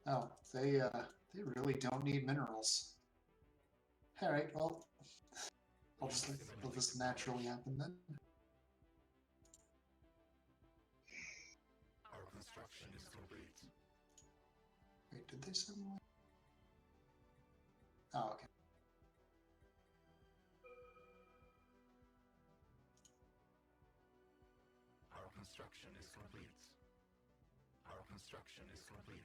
Oh, they really don't need minerals. All right, well, it'll just naturally happen then. Our construction is complete. Wait, did they send one? Oh, okay. Our construction is complete. Our construction is complete.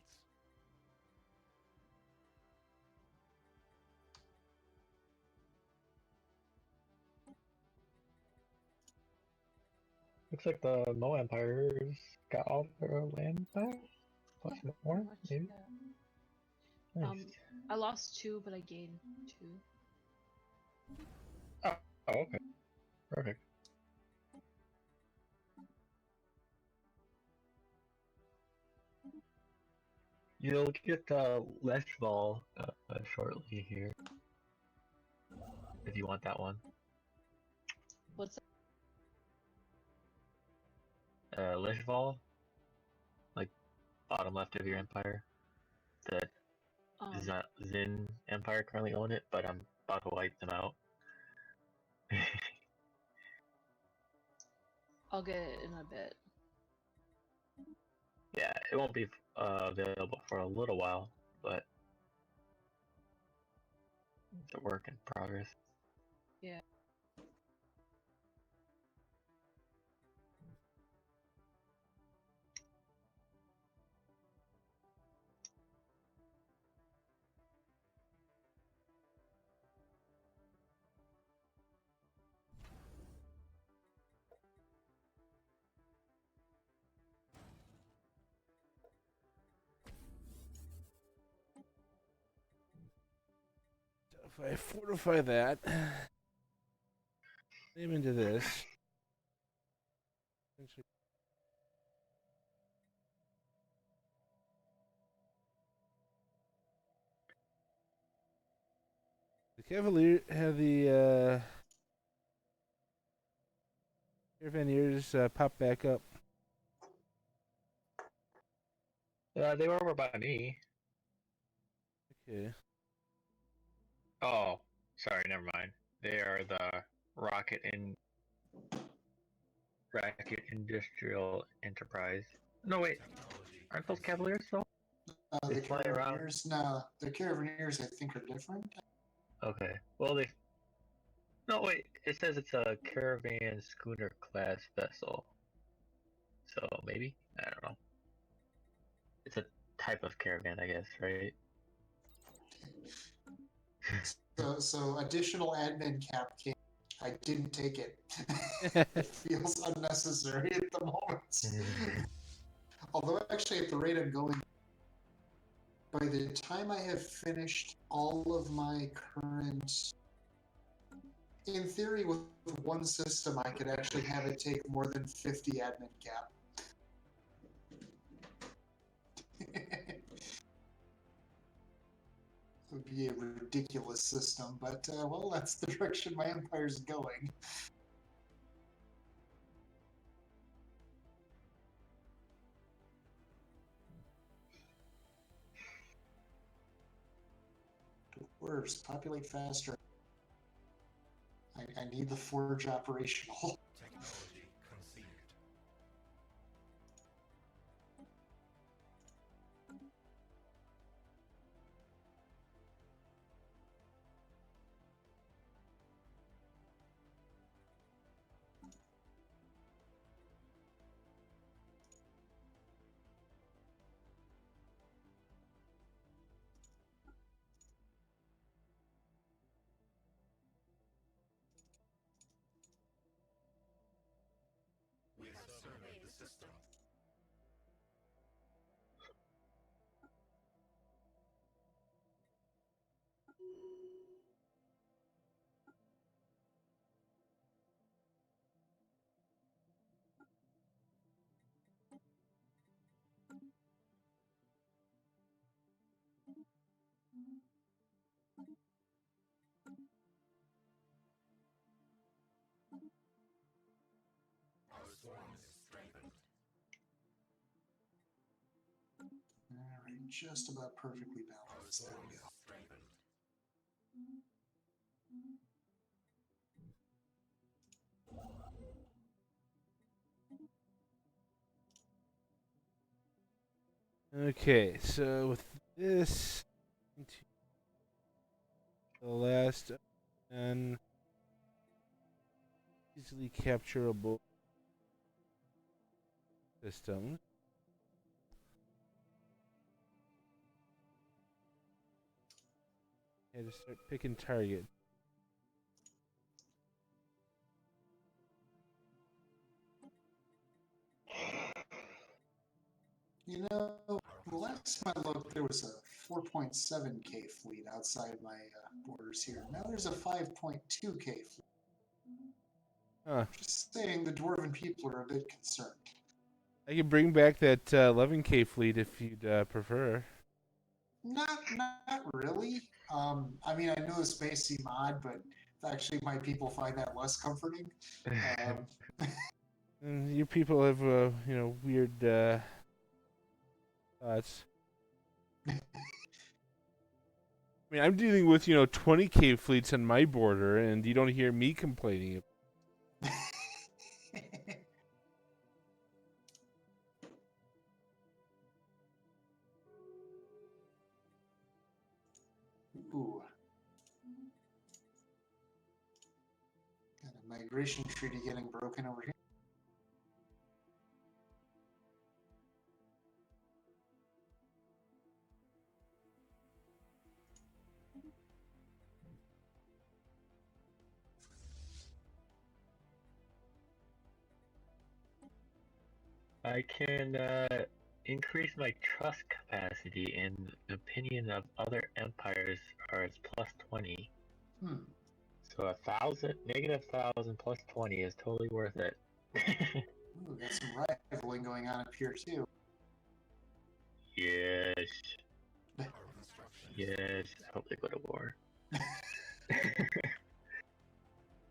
Looks like the Mo Empire's got all their land back. Plus Yeah, more, pretty much, maybe. yeah. Nice. I lost 2, but I gained 2. Oh, okay. Perfect. You'll get the Leshval shortly here. If you want that one. What's Leshval, like bottom left of your empire. The Zin Empire currently own it, but I'm about to wipe them out. I'll get it in a bit. Yeah, it won't be available for a little while, but it's a work in progress. Yeah. If I fortify that, name into this. The Cavalier have the Caravaneers pop back up. They were over by me. Okay. Oh, sorry, never mind. They are the Rocket Industrial Enterprise. No, wait. Aren't those Cavaliers, though? They The fly around. Caravaneers, no, the Caravaneers I think are different. Okay. Well, they... No, wait. It says it's a Caravan Schooner class vessel. So, maybe? I don't know. It's a type of caravan, I guess, right? So additional admin cap came. I didn't take it. It feels unnecessary at the moment. Although actually at the rate I'm going, by the time I have finished all of my current in theory, with one system, I could actually have it take more than 50 admin cap. It would be a ridiculous system, but, well, that's the direction my empire's going. Dwarves, populate faster. I need the forge operational. Technology conceived. We have surveyed the system. Our swarm is strengthened. Alright, just about perfectly Our balanced. There swarm we is go. strengthened. Okay, so with this, into the last and easily capturable systems. Had to start picking target. You know, the last time I looked, there was a 4.7k fleet outside my borders here. Now there's a 5.2k fleet. Huh. Just saying, the dwarven people are a bit concerned. I can bring back that 11k fleet if you'd prefer. Not really. I mean, I know the spacey mod, but actually, my people find that less comforting. And your people have, weird thoughts. I mean, I'm dealing with, 20k fleets on my border, and you don't hear me complaining. Ooh. Got a migration treaty getting broken over here. I can increase my trust capacity in the opinion of other empires are it's plus 20. Hmm. So -1,000 plus 20 is totally worth it. Ooh, got some rivaling going on up here too. Yes. Our construction is Yes. I hope they go to war.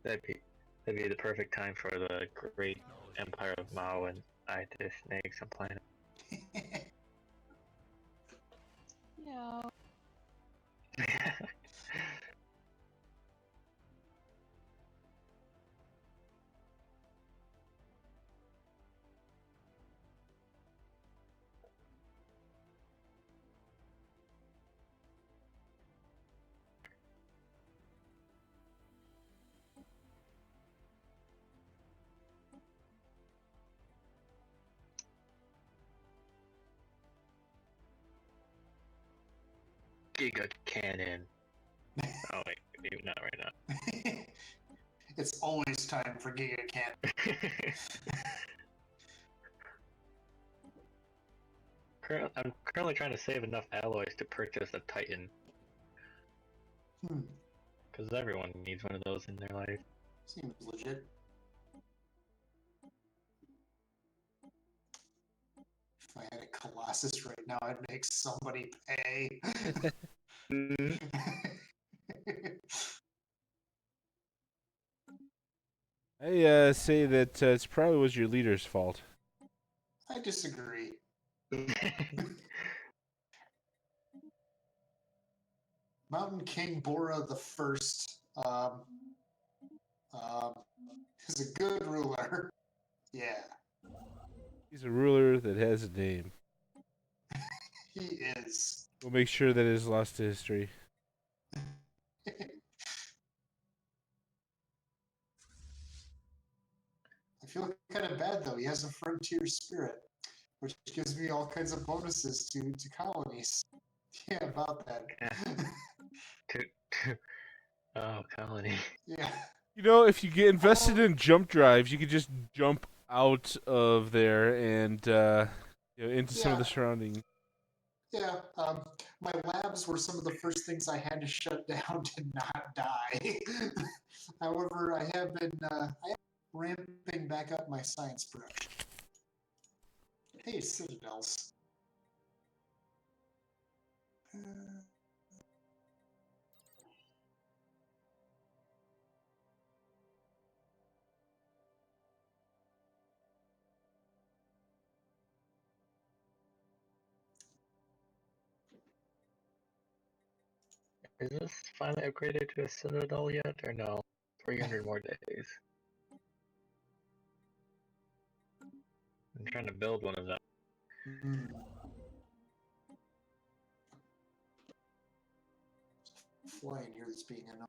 That'd be the perfect time for the great empire of Mao and I to snag some planet. Yeah. Giga cannon. Oh wait, maybe not right now. It's always time for Giga Cannon. I'm currently trying to save enough alloys to purchase a Titan. Hmm. Because everyone needs one of those in their life. Seems legit. If I had a Colossus right now, I'd make somebody pay. I say that it's probably was your leader's fault. I disagree. Mountain King Bora the First is a good ruler. Yeah, He's a ruler that has a name. he is. We'll make sure that it is lost to history. I feel kind of bad though. He has a frontier spirit, which gives me all kinds of bonuses to colonies. Yeah, about that. Oh, colony. Yeah. You know, if you get invested in jump drives, you could just jump out of there and into some of the surrounding. Yeah, my labs were some of the first things I had to shut down to not die. However, I have been ramping back up my science production. Hey, Citadels. Is this finally upgraded to a Citadel yet, or no? 300 more days. I'm trying to build one of them. Fly in here that's being annoying.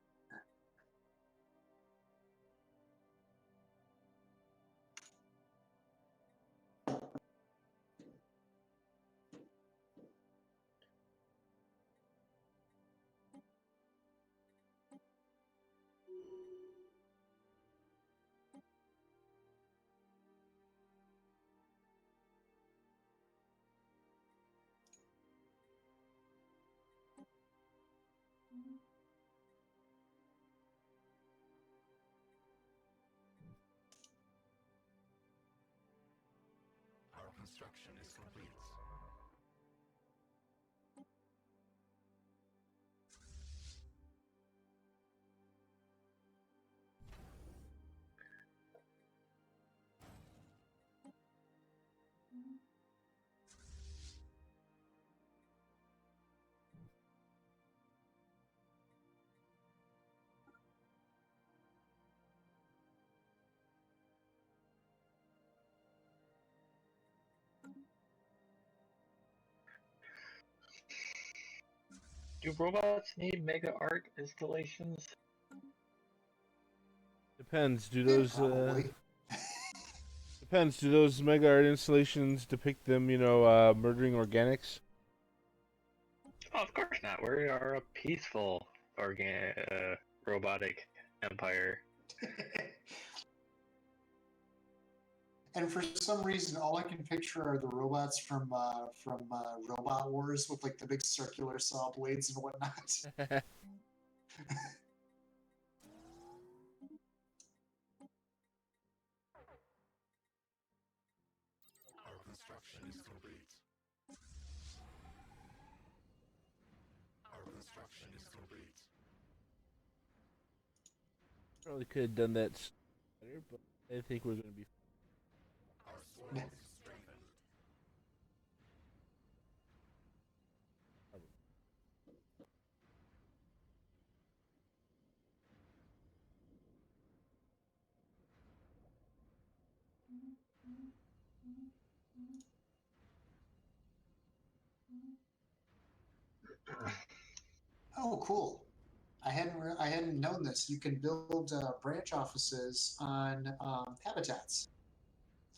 Our construction is complete. Do robots need mega art installations? Depends. Do Yeah, those probably. depends. Do those mega art installations depict them, murdering organics? Oh, of course not. We are a peaceful robotic empire. And for some reason, all I can picture are the robots from Robot Wars with like the big circular saw blades and whatnot. Our construction is complete. Our construction is complete. Probably could have done that better, but I think we're going to be. Our sword is strengthened. Oh, cool! I hadn't known this. You can build branch offices on habitats.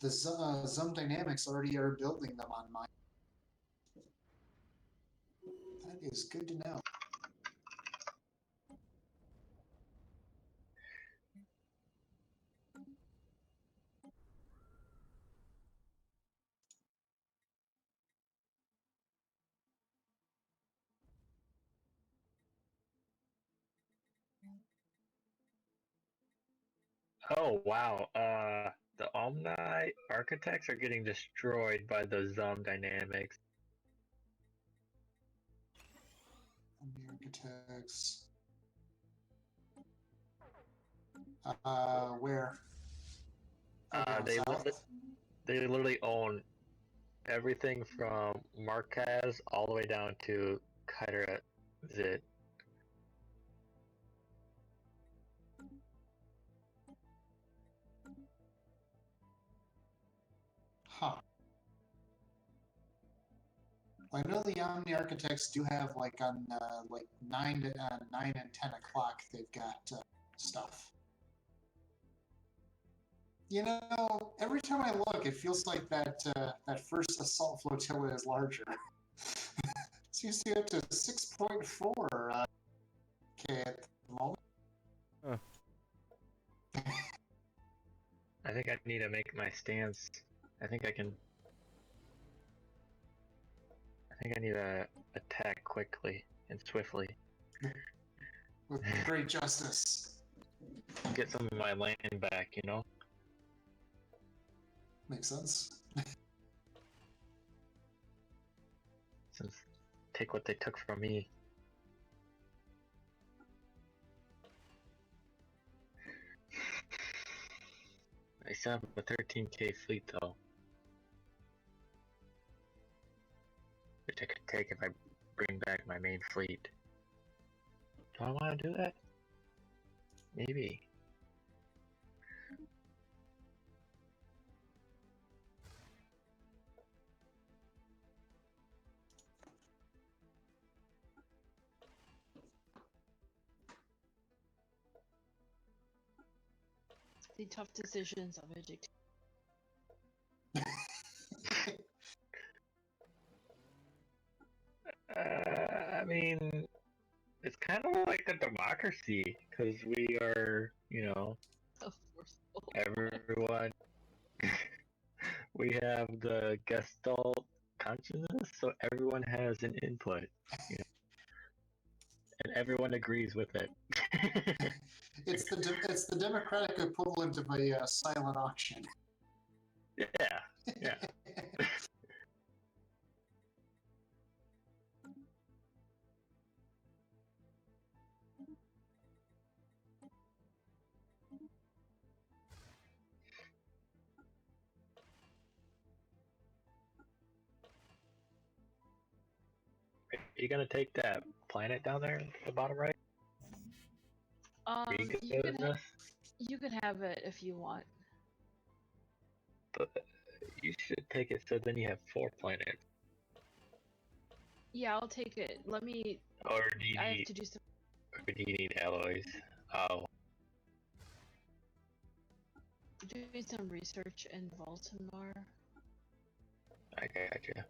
The Zum Dynamics already are building them on mine. That is good to know. Oh wow. The Omni architects are getting destroyed by the Zum dynamics. The architects. Where? Down They south? literally own everything from Marquez all the way down to KiraKitty. Huh. I know the Omni Architects do have like on like 9 and 10 o'clock. They've got stuff. You know, every time I look, it feels like that first assault flotilla is larger. Seems to be up to 6.4 K at the moment. Huh. I think I need to make my stance. I think I need to attack quickly and swiftly. With great justice. Get some of my land back, you know? Makes sense. Since take what they took from me. I still have a 13k fleet though. Which I could take if I bring back my main fleet. Do I want to do that? Maybe. The tough decisions of education. I mean, it's kind of like a democracy because we are, you know, Of course. everyone. We have the Gestalt consciousness, so everyone has an input, you know, and everyone agrees with it. It's the democratic equivalent of a silent auction. Yeah, yeah. Are you gonna take that planet down there at the bottom right? You can have it if you want. But you should take it so then you have 4 planets. Yeah, I'll take it. Let me. Or do you I need, have to do some. or do you need alloys? Oh, Doing some research in Baltimore. I gotcha.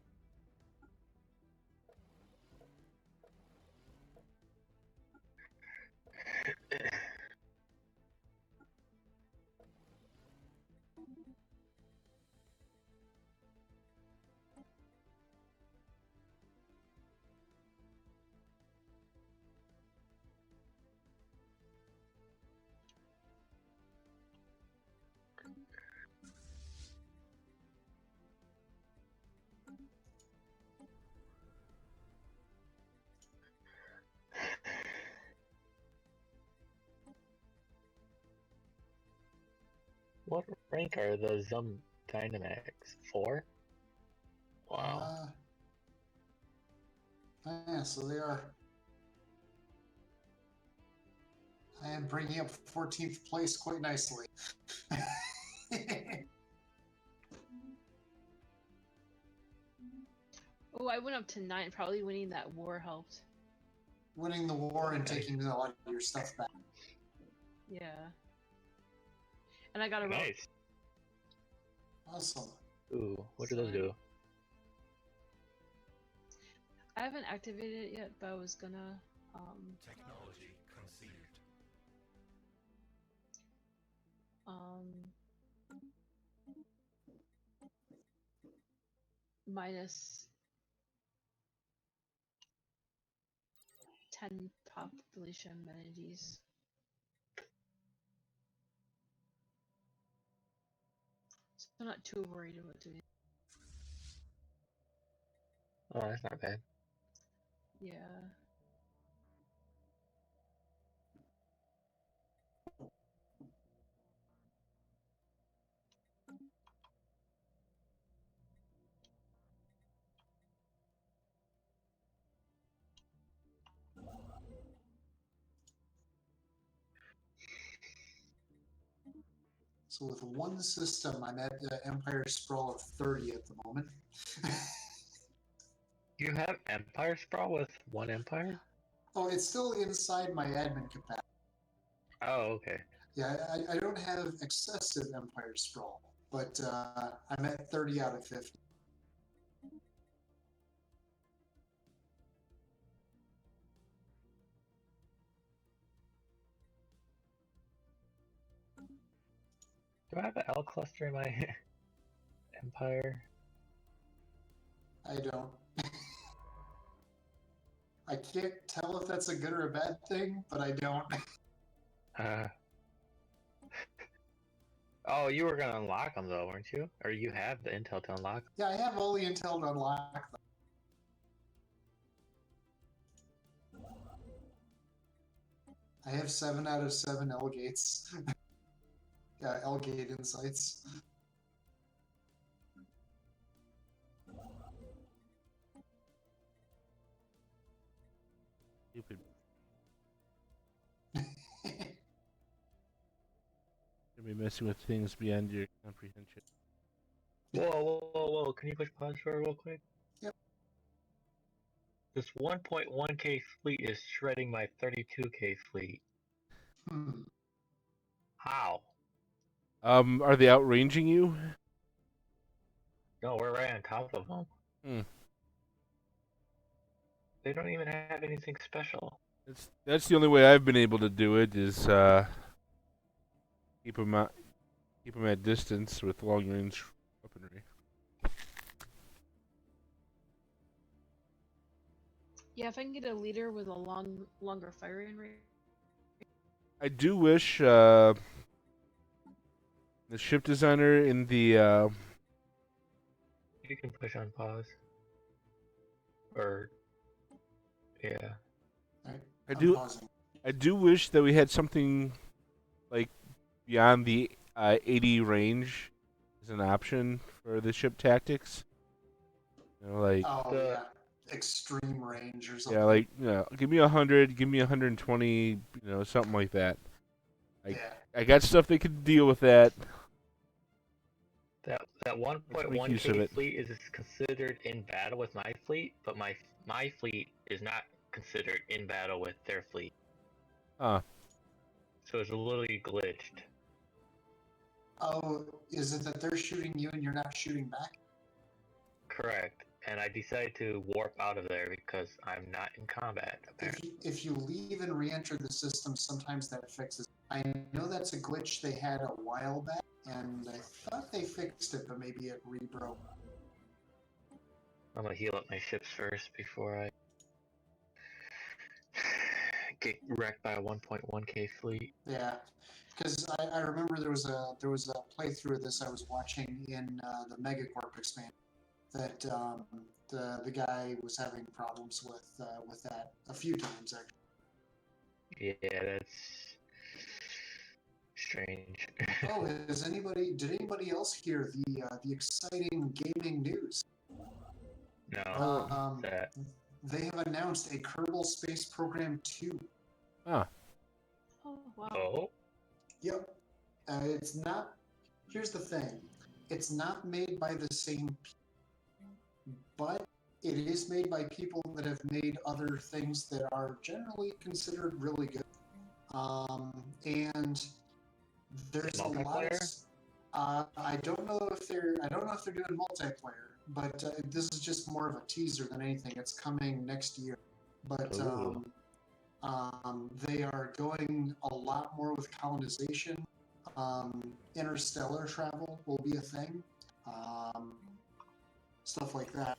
What rank are the Zum Dynamics? 4? Wow. Yeah, so they are. I am bringing up 14th place quite nicely. Oh, I went up to 9. Probably winning that war helped. Winning the war and taking a lot of your stuff back. Yeah. And I got a Nice. Awesome. Ooh, what do those do? I haven't activated it yet, but I was gonna. Technology conceived. Minus 10 population amenities. I'm not too worried about doing it. Oh, that's not bad. Yeah. So with one system, I'm at Empire Sprawl of 30 at the moment. You have Empire Sprawl with one Empire? Oh, it's still inside my admin capacity. Oh, okay. Yeah, I don't have excessive Empire Sprawl, but I'm at 30 out of 50. Do I have an L cluster in my Empire? I don't. I can't tell if that's a good or a bad thing, but I don't. Oh, you were gonna unlock them though, weren't you? Or you have the intel to unlock them? Yeah, I have all the intel to unlock them. I have 7 out of 7 L gates. Yeah, L gate insights. Stupid. You'll be messing with things beyond your comprehension. Whoa. Can you push pause for real quick? Yep. This 1.1k fleet is shredding my 32k fleet. How? Are they outranging you? No, we're right on top of them. They don't even have anything special. That's the only way I've been able to do it is keep them at distance with long range weaponry. Yeah, if I can get a leader with a longer firing range. I do wish the ship designer in the You can push on pause. Or yeah. Right, I do wish that we had something like beyond the 80 range as an option for the ship tactics. You know, like yeah, extreme range or something. yeah, like give me 100, give me 120, you know, something like that. I got stuff that could deal with that. That 1.1k fleet is considered in battle with my fleet, but my fleet is not considered in battle with their fleet. Huh. So it's literally glitched. Oh, is it that they're shooting you and you're not shooting back? Correct. And I decided to warp out of there because I'm not in combat, apparently. If you leave and re-enter the system, sometimes that fixes. I know that's a glitch they had a while back, and I thought they fixed it, but maybe it rebroke. I'm gonna heal up my ships first before I get wrecked by a 1.1k fleet. Yeah, because I remember there was a playthrough of this I was watching in the Megacorp expansion that the guy was having problems with that a few times actually. Yeah, that's strange. Oh, did anybody else hear the exciting gaming news? No. They have announced a Kerbal Space Program 2. Ah. Oh, wow. Oh? Yep. It's not. Here's the thing. It's not made by the same people, but it is made by people that have made other things that are generally considered really good. And there's a lot of. I don't know if they're doing multiplayer, but this is just more of a teaser than anything. It's coming next year, but they are going a lot more with colonization. Interstellar travel will be a thing. Stuff like that.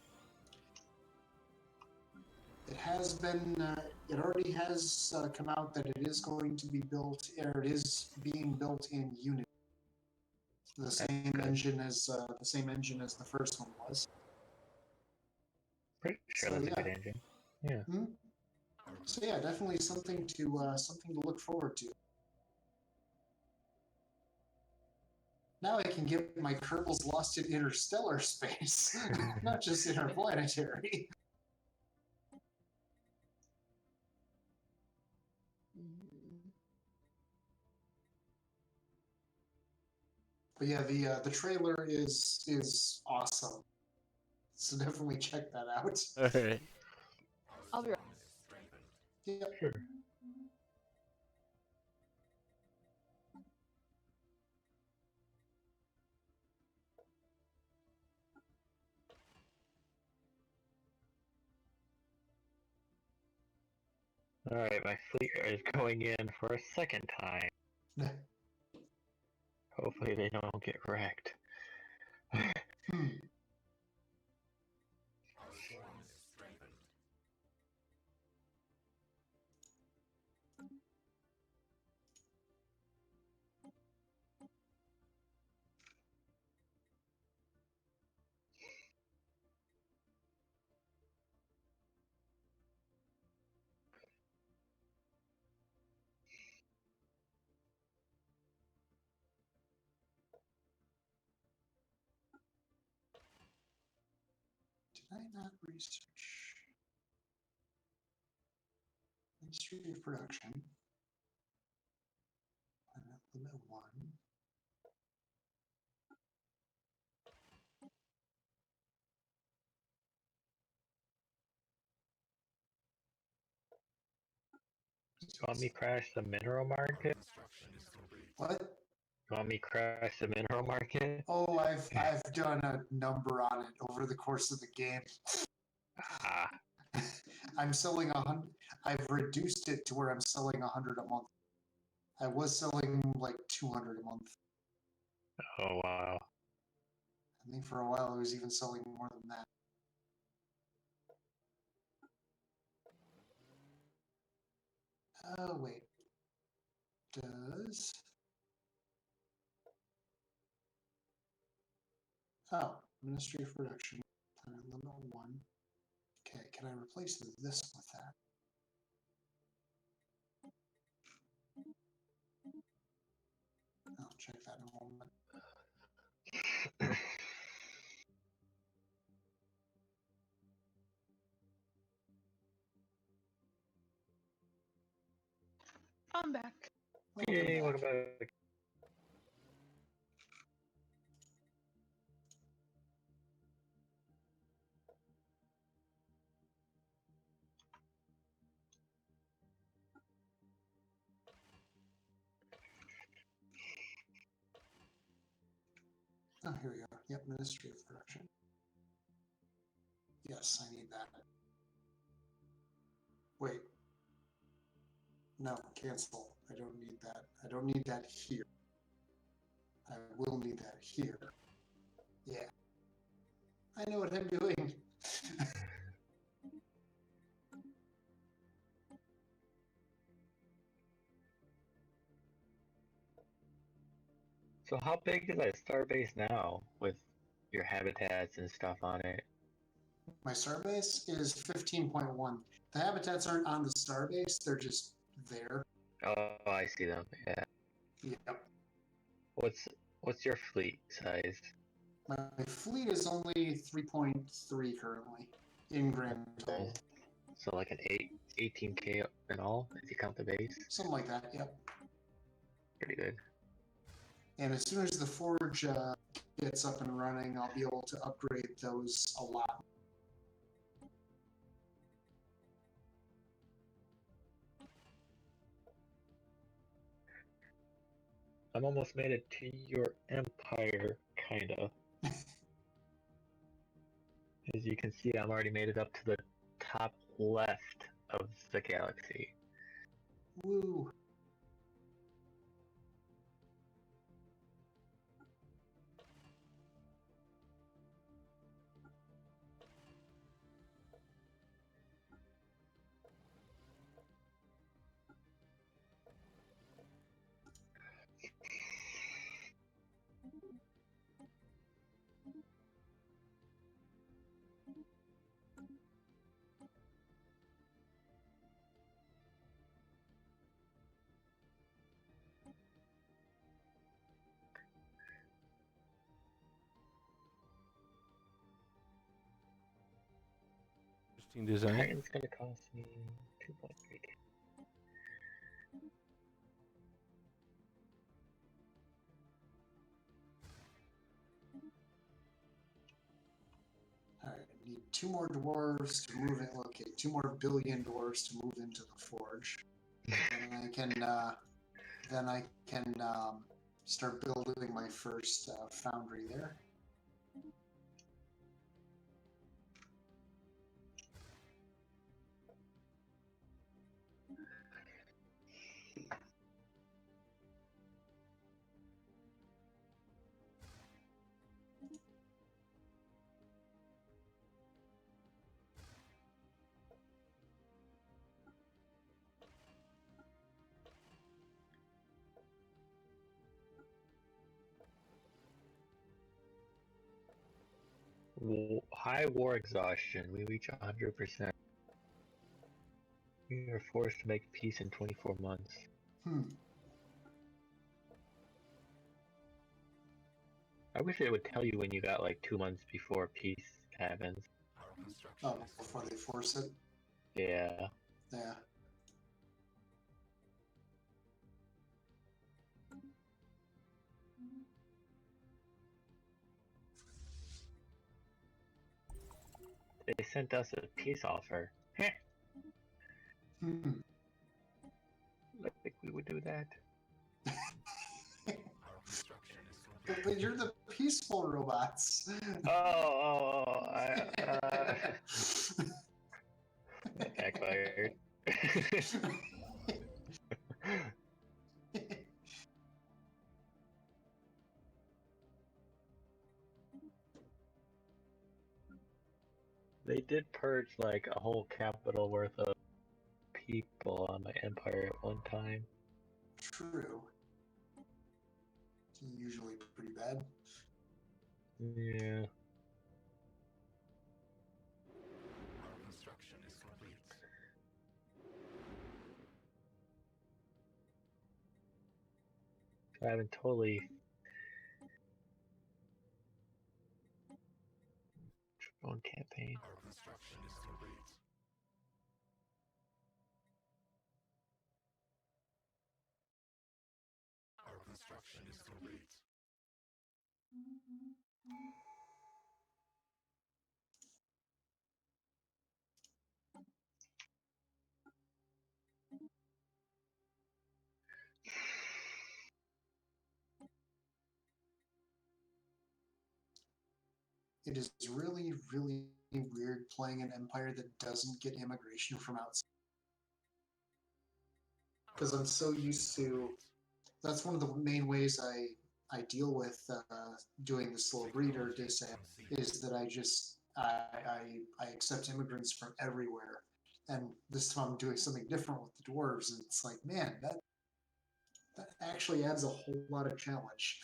It has been. It already has come out that it is going to be built, or it is being built in Unity. The same engine as the first one was. Pretty sure So, that's a yeah. good engine. Yeah. So yeah, definitely something to look forward to. Now I can get my Kerbals lost in interstellar space, not just interplanetary. But yeah, the trailer is awesome. So definitely check that out. All right. I'll be right. Yep. Sure. Alright, my fleet is going in for a second time. Hopefully they don't get wrecked. Did I not research Ministry of Production? Limit 1. You want me to crash the mineral market? What? You want me to crash the mineral market? Oh, I've done a number on it over the course of the game. Ah, I'm selling 100. I've reduced it to where I'm selling 100 a month. I was selling like 200 a month. oh wow. I think for a while I was even selling more than that. Oh wait. Does Ministry of Production Planet Limit 1. Okay, can I replace this with that? I'll check that in a moment. I'm back. Yay, what about Oh, here we go. Yep, Ministry of Production. Yes, I need that. Wait. No, cancel. I don't need that. I don't need that here. I will need that here. Yeah. I know what I'm doing. So how big is that starbase now with your habitats and stuff on it? My starbase is 15.1. The habitats aren't on the starbase, they're just there. Oh, I see them. Yeah. Yep. What's your fleet size? My fleet is only 3.3 currently in grand total. So like an 18K in all, if you count the base. Something like that, yep. Pretty good. And as soon as the forge gets up and running, I'll be able to upgrade those a lot. I'm almost made it to your empire, kinda. As you can see, I'm already made it up to the top left of the galaxy. Woo. Interesting design. Titan's gonna cost me 2.3k. Alright, I need 2 more dwarves to move it. Okay, 2 more billion dwarves to move into the forge. And then I can start building my first foundry there. High war exhaustion. We reach 100%. We are forced to make peace in 24 months. I wish it would tell you when you got like 2 months before peace happens. Oh, before they force it? Yeah. Yeah. They sent us a peace offer. Heh. I think we would do that. But you're the peaceful robots. Backfired. They did purge like a whole capital worth of people on my empire at one time. True. Usually pretty bad. Yeah. Our construction is complete. I haven't totally drone campaign. Our construction is complete. Our construction is complete. It is really, really weird playing an empire that doesn't get immigration from outside. Because I'm so used to, that's one of the main ways I deal with doing the slow breeder disap is that I accept immigrants from everywhere. And this time I'm doing something different with the dwarves, and it's like, man, that actually adds a whole lot of challenge.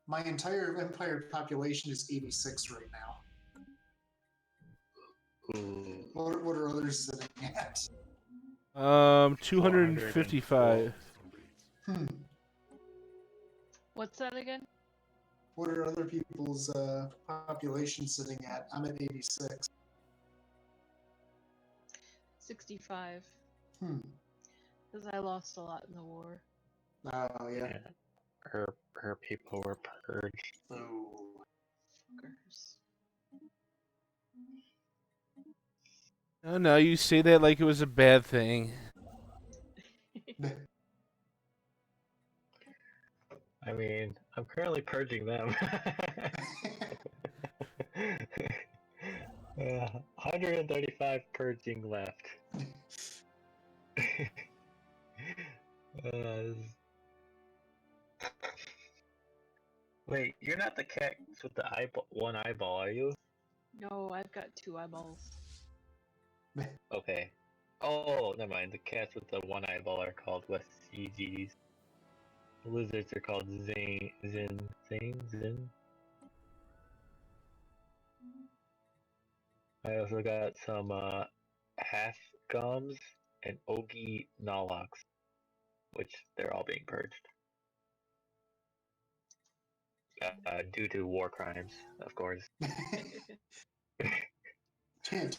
My entire empire population is 86 right now. Ooh. What are others sitting at? 255. What's that again? What are other people's population sitting at? I'm at 86. 65. Because I lost a lot in the war. Oh, yeah. Her people were purged. Oh. Fuckers. Oh no, you say that like it was a bad thing. I mean, I'm currently purging them. 135 purging left. Wait, you're not the cat with the one eyeball, are you? No, I've got 2 eyeballs. Okay. Oh, never mind. The cats with the one eyeball are called West-CGs. The lizards are called Zin. I also got some half gums and Ogi Nalox, which they're all being purged. Due to war crimes, of course.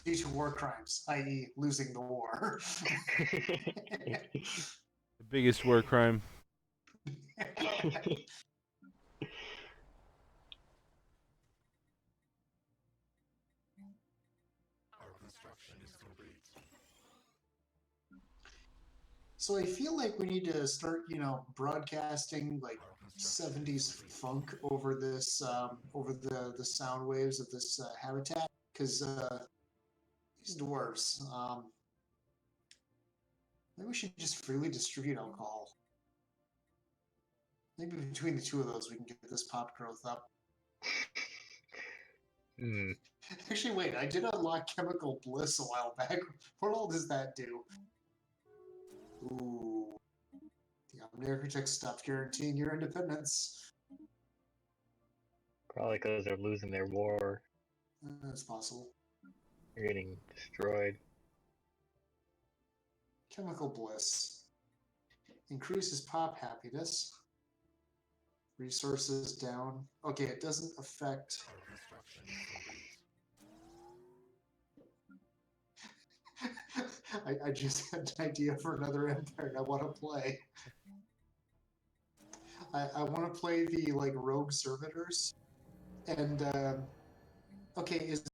due to war crimes, i.e., losing the war. The biggest war crime. Our construction is complete. So I feel like we need to start, broadcasting like Our construction 70s funk over this, over the sound waves of this habitat, because these dwarves. Maybe we should just freely distribute alcohol. Maybe between the two of those, we can get this pop growth up. Hmm. Actually, wait, I did unlock Chemical Bliss a while back. What all does that do? Ooh. The Omni-Architect stopped guaranteeing your independence. Probably because they're losing their war. That's possible. They're getting destroyed. Chemical Bliss. Increases pop happiness. Resources down. Okay, it doesn't affect... Our construction is complete. I just had an idea for another empire I want to play. I want to play the rogue servitors, and okay, is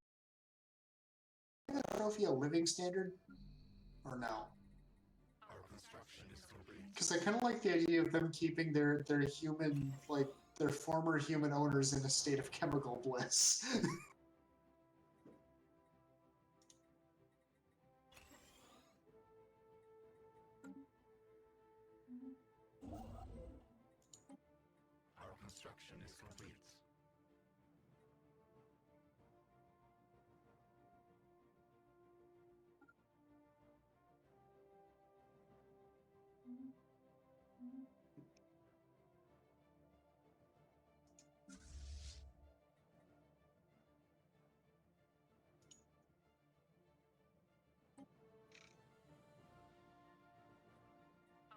the trophy a living standard or no? Our construction is complete. Because I kind of like the idea of them keeping their human, their former human owners in a state of chemical bliss. Our construction is complete.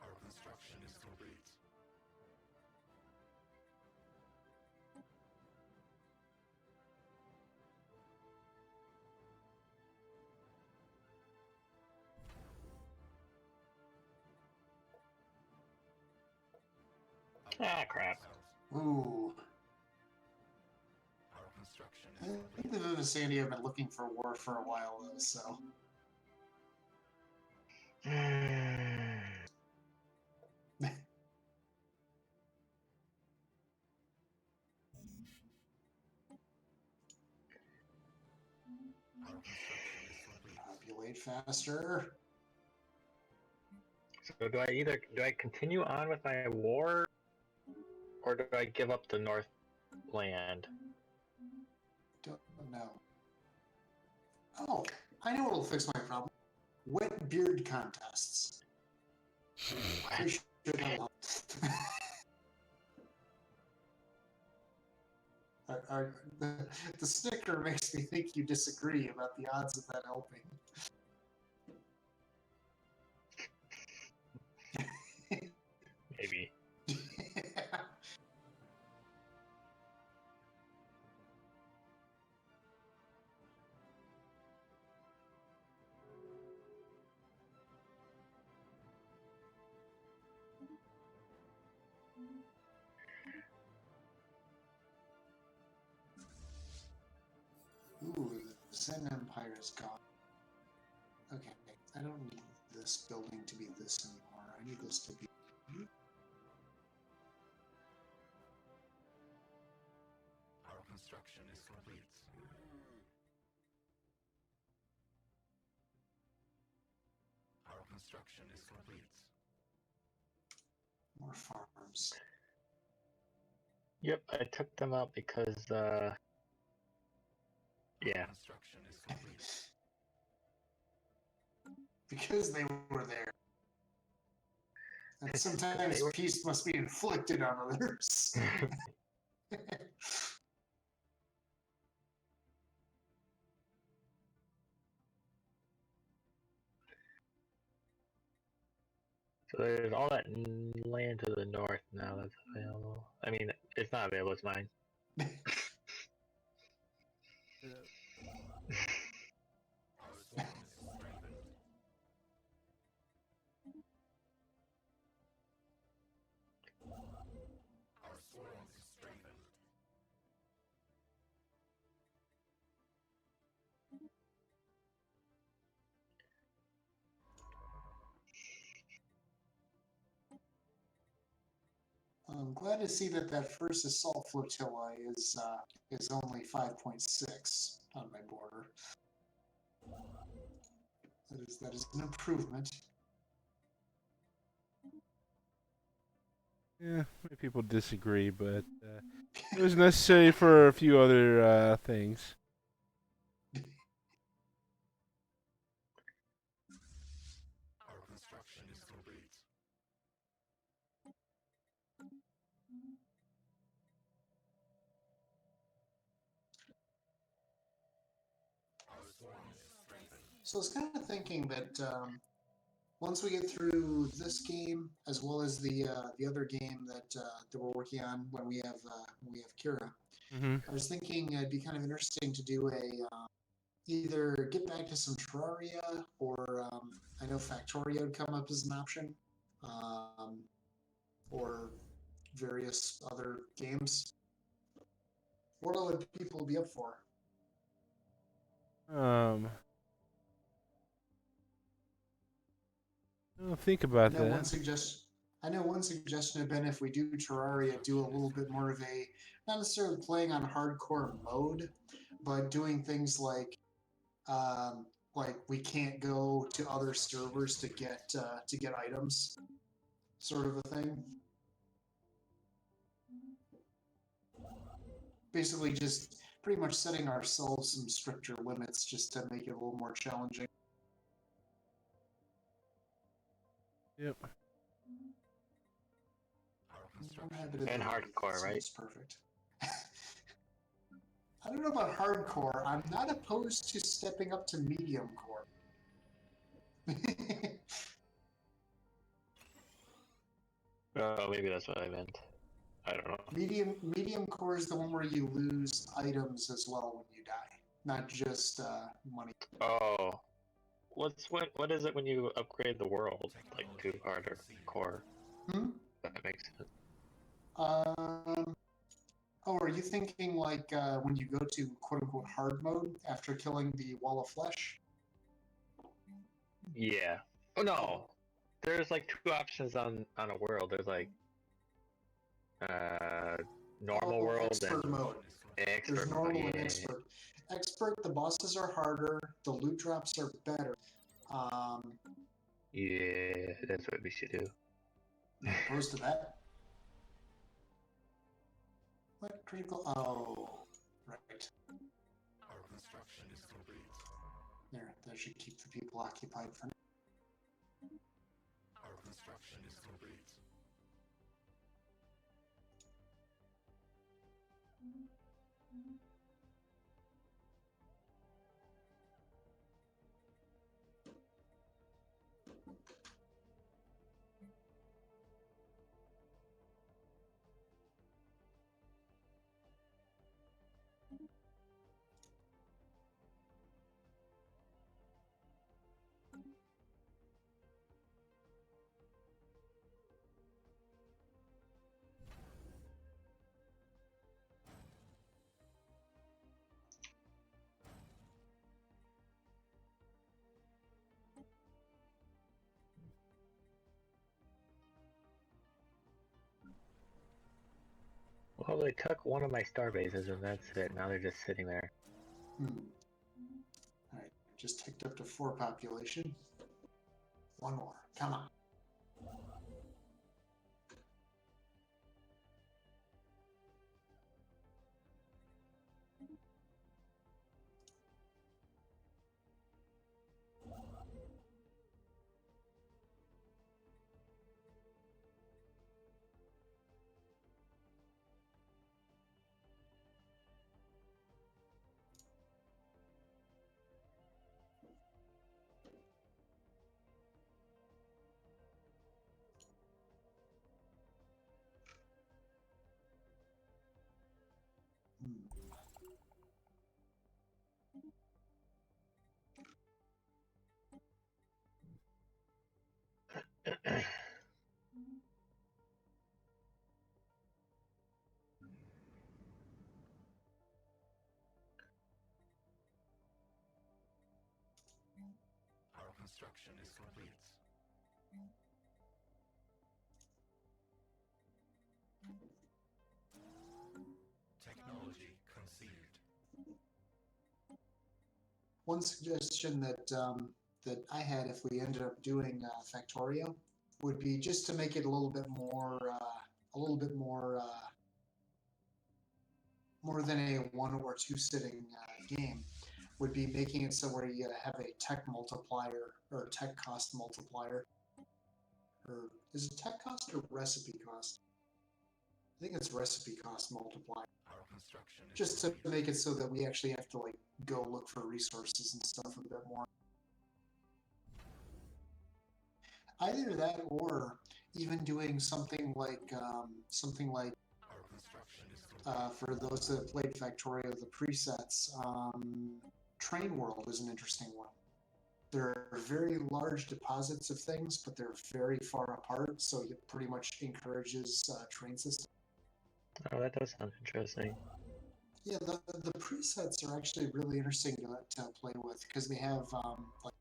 Our construction is complete. Ah, crap. Ooh. Our construction I is think complete. the Vicinity have been looking for war for a while, though, so... Our construction is complete. Populate faster. So do I continue on with my war, or do I give up the North land? Don't know. Oh, I know what'll fix my problem. Wet beard contests. They should have the snicker makes me think you disagree about the odds of that helping. Maybe. Ooh, the Zen Empire is gone. Okay, I don't need this building to be this anymore. I need this to be... Our construction is complete. Our construction is complete. More farms. Yep, I took them out because, Our yeah. construction is complete. Because they were there. And They sometimes were- peace must be inflicted on others. So there's all that land to the north now that's available. I mean, it's not available, it's mine. I'm glad to see that that first assault flotilla is only 5.6 on my border. That is an improvement. Yeah, many people disagree, but it was necessary for a few other things. Our construction is complete. Our swarm is strengthened. So I was kind of thinking that once we get through this game, as well as the other game that we're working on when we have Kira, Mm-hmm. I was thinking it'd be kind of interesting to do either get back to some Terraria, or I know Factorio would come up as an option, or various other games. What would people be up for? I'll think about that. I know one suggestion had been, if we do Terraria, do a little bit more of a, not necessarily playing on hardcore mode, but doing things like we can't go to other servers to get items, sort of a thing. Basically, just pretty much setting ourselves some stricter limits just to make it a little more challenging. Yep. And hardcore, right? Perfect. I don't know about hardcore. I'm not opposed to stepping up to medium core. Oh, maybe that's what I meant. I don't know. Medium core is the one where you lose items as well when you die, not just money. Oh, what is it when you upgrade the world like to harder core? That makes sense. Oh, are you thinking like when you go to quote-unquote hard mode after killing the wall of flesh? Yeah. Oh no, there's like two options on a world. There's like normal world expert and mode. expert There's normal mode. and expert. Expert, the bosses are harder, the loot drops are better. Yeah, that's what we should do. I'm opposed to that. What critical? Oh, right. Our construction is complete. There, that should keep the people occupied for now. Our construction is complete. Well, they took one of my star bases and that's it. Now they're just sitting there. Alright, just ticked up to 4 population. One more, come on. Our construction is complete. one suggestion that I had if we ended up doing Factorio would be just to make it a little bit more more than a 1 or 2 sitting game, would be making it so where you have a tech multiplier or tech cost multiplier. Or is it tech cost or recipe cost? I think it's recipe cost multiplier. Just to make it so that we actually have to like go look for resources and stuff a bit more. Either that, or even doing something like for those that played Factorio, the presets, Train World is an interesting one. There are very large deposits of things, but they're very far apart, so it pretty much encourages train system. Oh, that does sound interesting. Yeah, the presets are actually really interesting to play with because they have like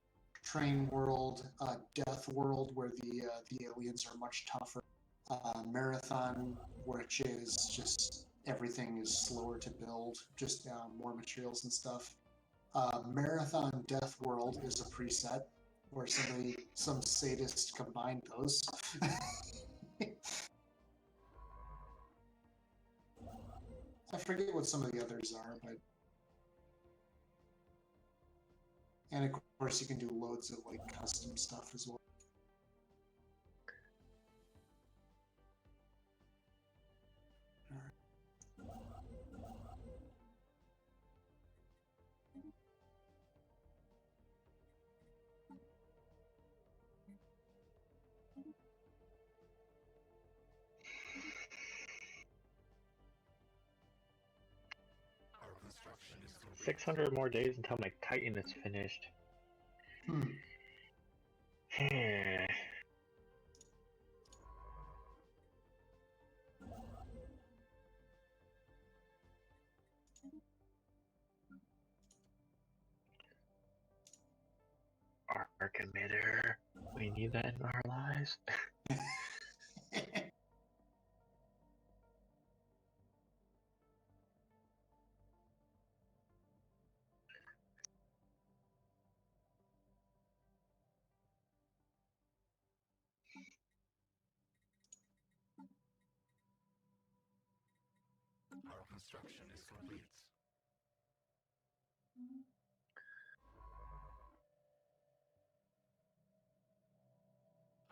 Train World, Death World, where the aliens are much tougher. Marathon, which is just everything is slower to build, just more materials and stuff. Marathon Death World is a preset where some sadist combined those. I forget what some of the others are, but and of course you can do loads of like custom stuff as well. Our construction is complete. 600 more days until my Titan is finished. Arc emitter. We need that in our lives. Our construction is complete.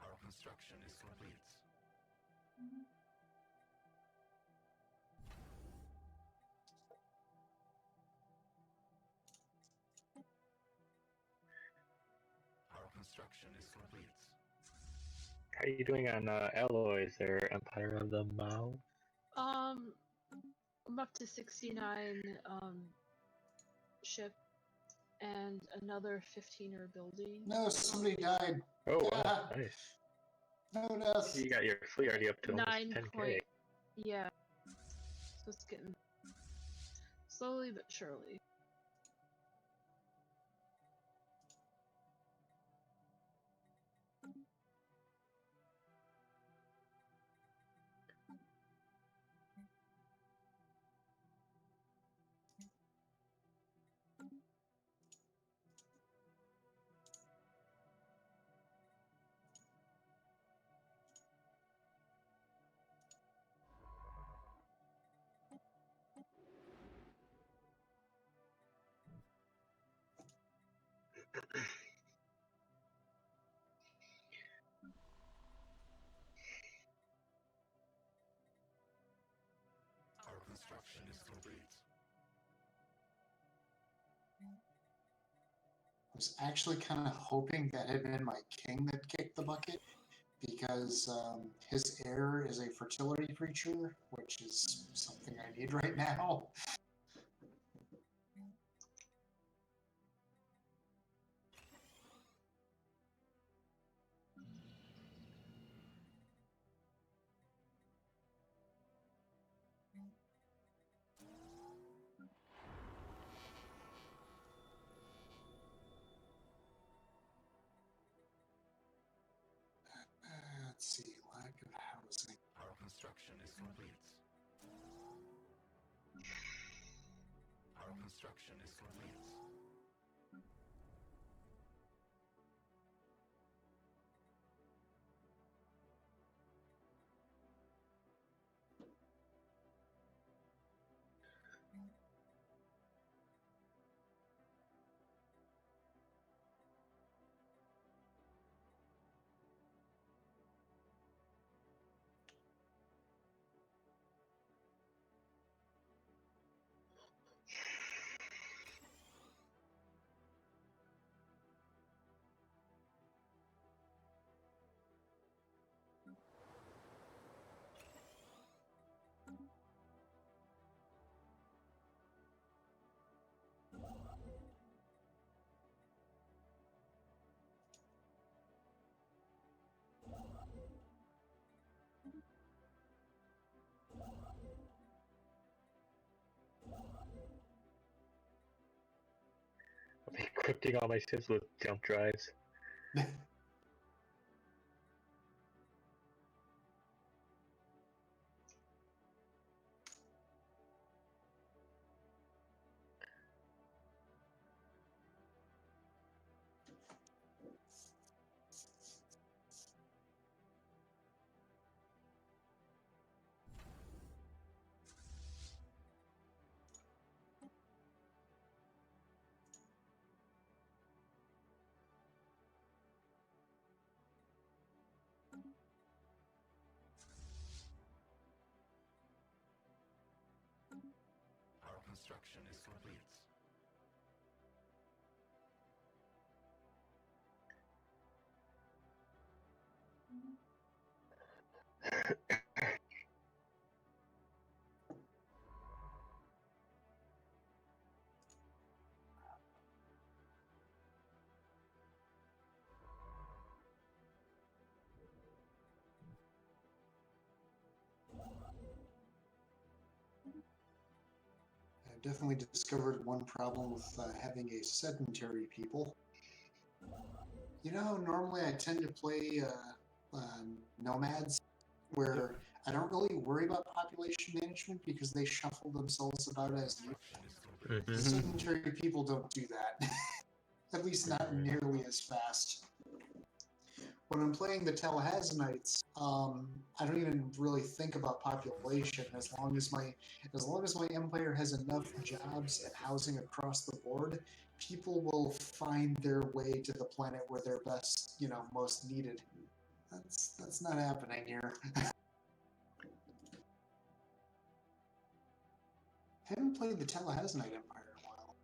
Our construction is complete. Our construction is complete. How are you doing on alloys there, Empire of the Mouth? I'm up to 69 ship and another 15 building. No, somebody died. Oh, wow, nice. No death. You got your fleet already up to almost 9 10k. point. Yeah. So it's getting slowly but surely. Our construction is complete. I was actually kind of hoping that had been my king that kicked the bucket, because his heir is a fertility creature, which is something I need right now. Let's see, lack of housing. Our construction is complete. Our construction is complete. equipping all my ships with jump drives. Our construction is complete. I've definitely discovered one problem with having a sedentary people. You know how normally I tend to play nomads, where I don't really worry about population management because they shuffle themselves about as you. Mm-hmm. Sedentary people don't do that. At least not nearly as fast. When I'm playing the Talahazanites, I don't even really think about population as long as my empire has enough jobs and housing across the board. People will find their way to the planet where they're best, most needed. That's not happening here. Haven't played the Talahazanite Empire in a while.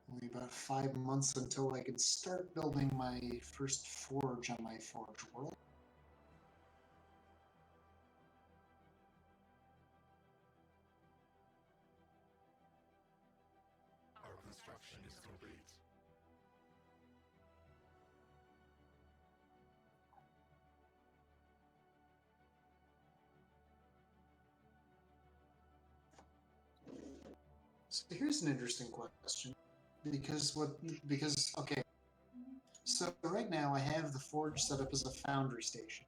Only about 5 months until I can start building my first forge on my forge world. Our construction is complete. So here's an interesting question. Okay, so right now I have the forge set up as a foundry station.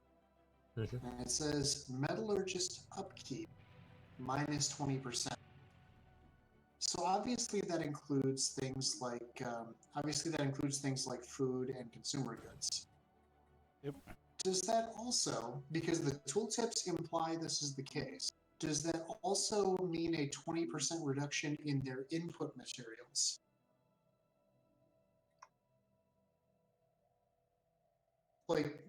Mm-hmm. And it says metallurgist upkeep minus 20%. So obviously that includes things like food and consumer goods. Yep. Does that also, because the tooltips imply this is the case, does that also mean a 20% reduction in their input materials? Like,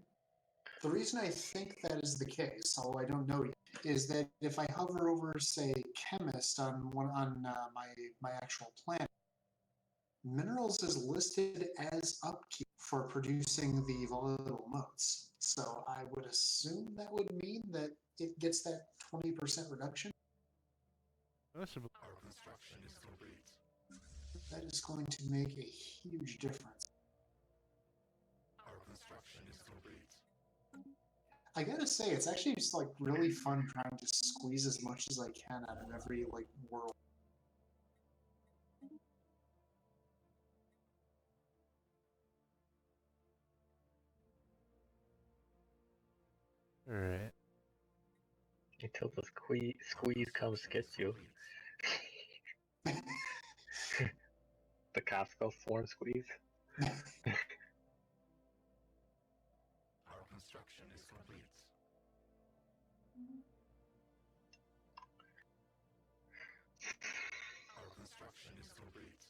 the reason I think that is the case, although I don't know yet, is that if I hover over, say, chemist on my actual planet, minerals is listed as upkeep for producing the volatile motes. So I would assume that would mean that it gets that 20% reduction. Possibly. Our construction is complete. That is going to make a huge difference. Our construction is complete. I gotta say, it's actually just like really fun trying to squeeze as much as I can out of every world. All right. Until the squeeze comes gets you. The Costco form squeeze. Our construction is complete. Our construction is complete.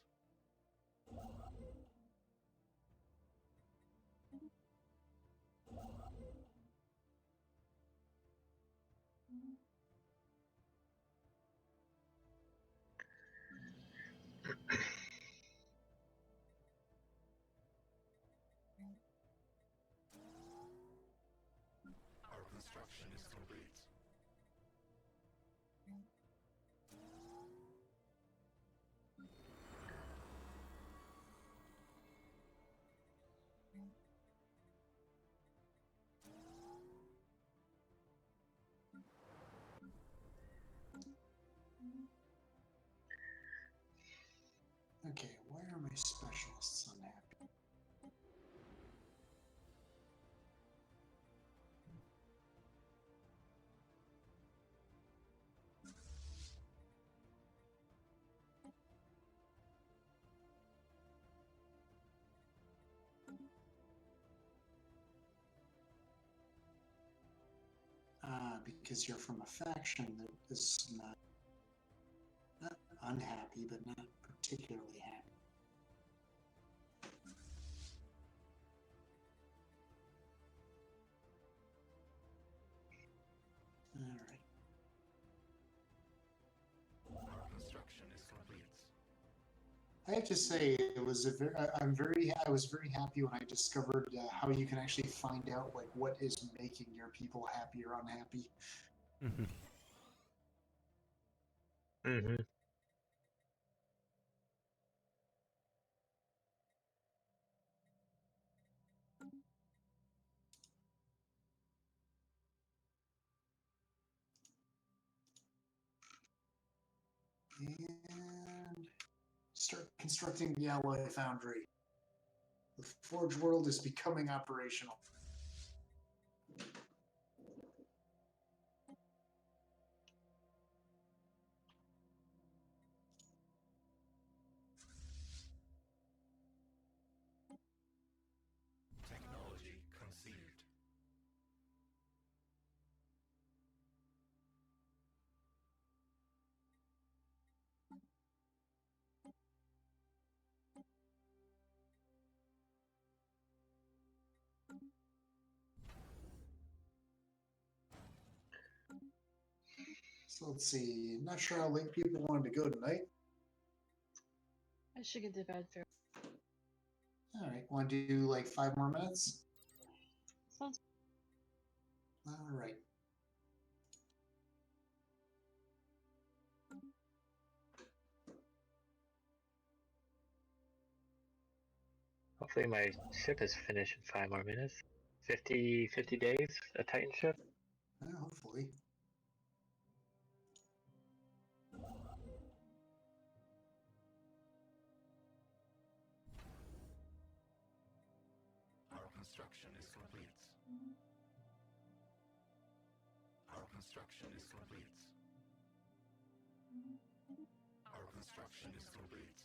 construction is complete. Okay, why are my specialists unhappy? Because you're from a faction that is not unhappy, but not particularly happy. All right. Our construction is complete. I have to say, it was a very, I was very happy when I discovered how you can actually find out like what is making your people happy or unhappy. Mm-hmm. And start constructing the alloy foundry. The Forge world is becoming operational. Technology conceived. So let's see. Not sure how late people wanted to go tonight. I should get to bed fair. All right, want to do like 5 more minutes? Sounds. All right. Hopefully my ship is finished in 5 more minutes. 50 days, a Titan ship? Hopefully. Our construction is complete. Our construction is complete. Our construction is complete. Our construction is complete.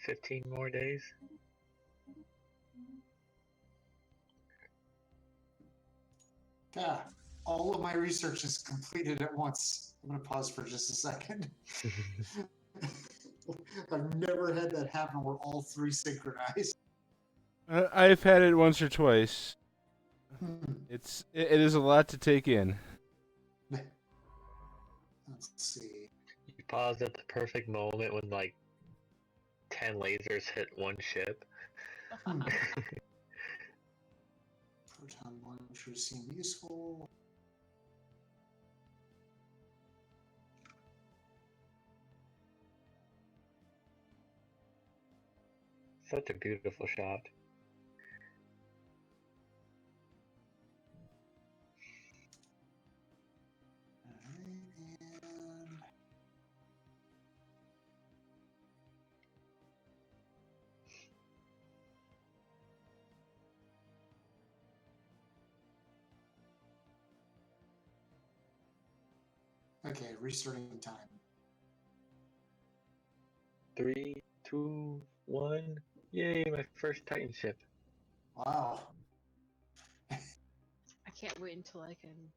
15 more days? Yeah, all of my research is completed at once. I'm going to pause for just a second. I've never had that happen where all 3 synchronize. I've had it once or twice. Hmm. It is a lot to take in. Let's see. You paused at the perfect moment when like 10 lasers hit one ship. Proton launchers seem useful. Such a beautiful shot. Okay, restarting time. 3, 2, 1. Yay, my first Titan ship. Wow. I can't wait until I can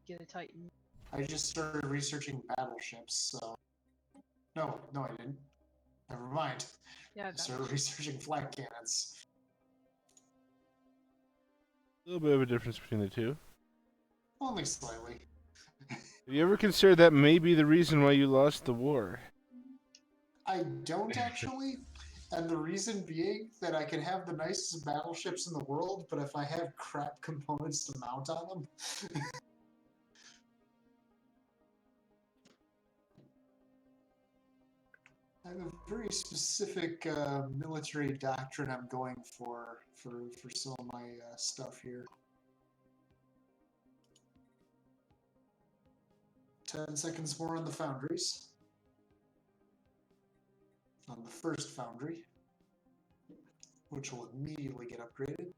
get a Titan. I just started researching battleships, so No, I didn't. Never mind. Yeah, I that started researching flag cannons. A little bit of a difference between the two. Only slightly. Have you ever considered that may be the reason why you lost the war? I don't actually, and the reason being that I can have the nicest battleships in the world, but if I have crap components to mount on them, I have a very specific military doctrine I'm going for some of my stuff here. 10 seconds more on the foundries. On the first foundry, which will immediately get upgraded.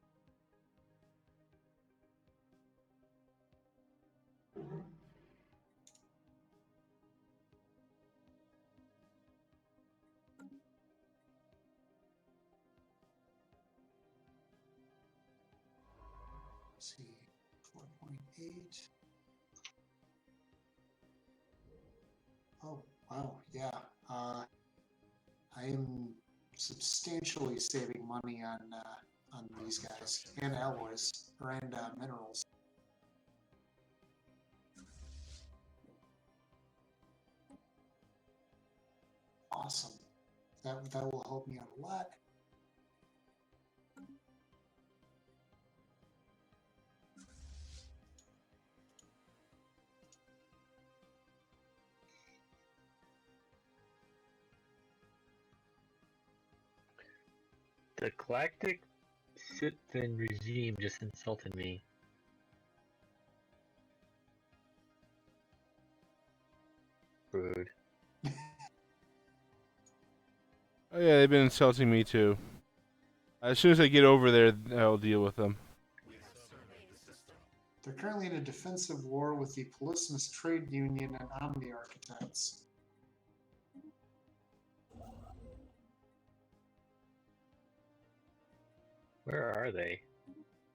Let's see, 4.8. Oh, wow, yeah. I am substantially saving money on these guys and alloys and minerals. Awesome. That will help me out a lot. The galactic citizen regime just insulted me. Rude. Oh yeah, they've been insulting me too. As soon as I get over there, I'll deal with them. They're currently in a defensive war with the Polismus Trade Union and Omni Architects. Where are they?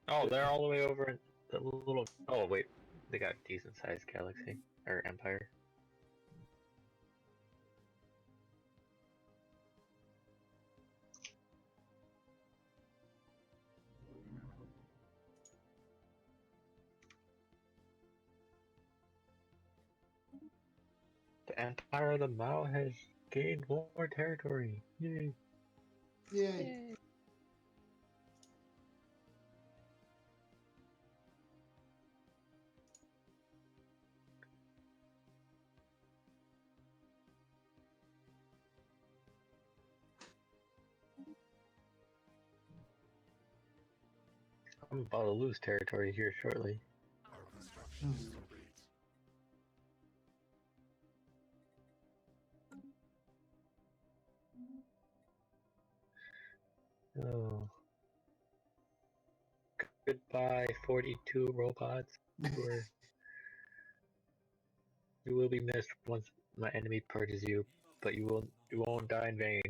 Oh, they're all the way over in the little... Oh, wait. They got a decent-sized galaxy. Or empire. The Empire of the Mao has gained more territory. Yay. Yay. Yay. I'm about to lose territory here shortly. Our construction is complete. Oh. Goodbye, 42 robots. You will be missed once my enemy purges you, but you won't die in vain.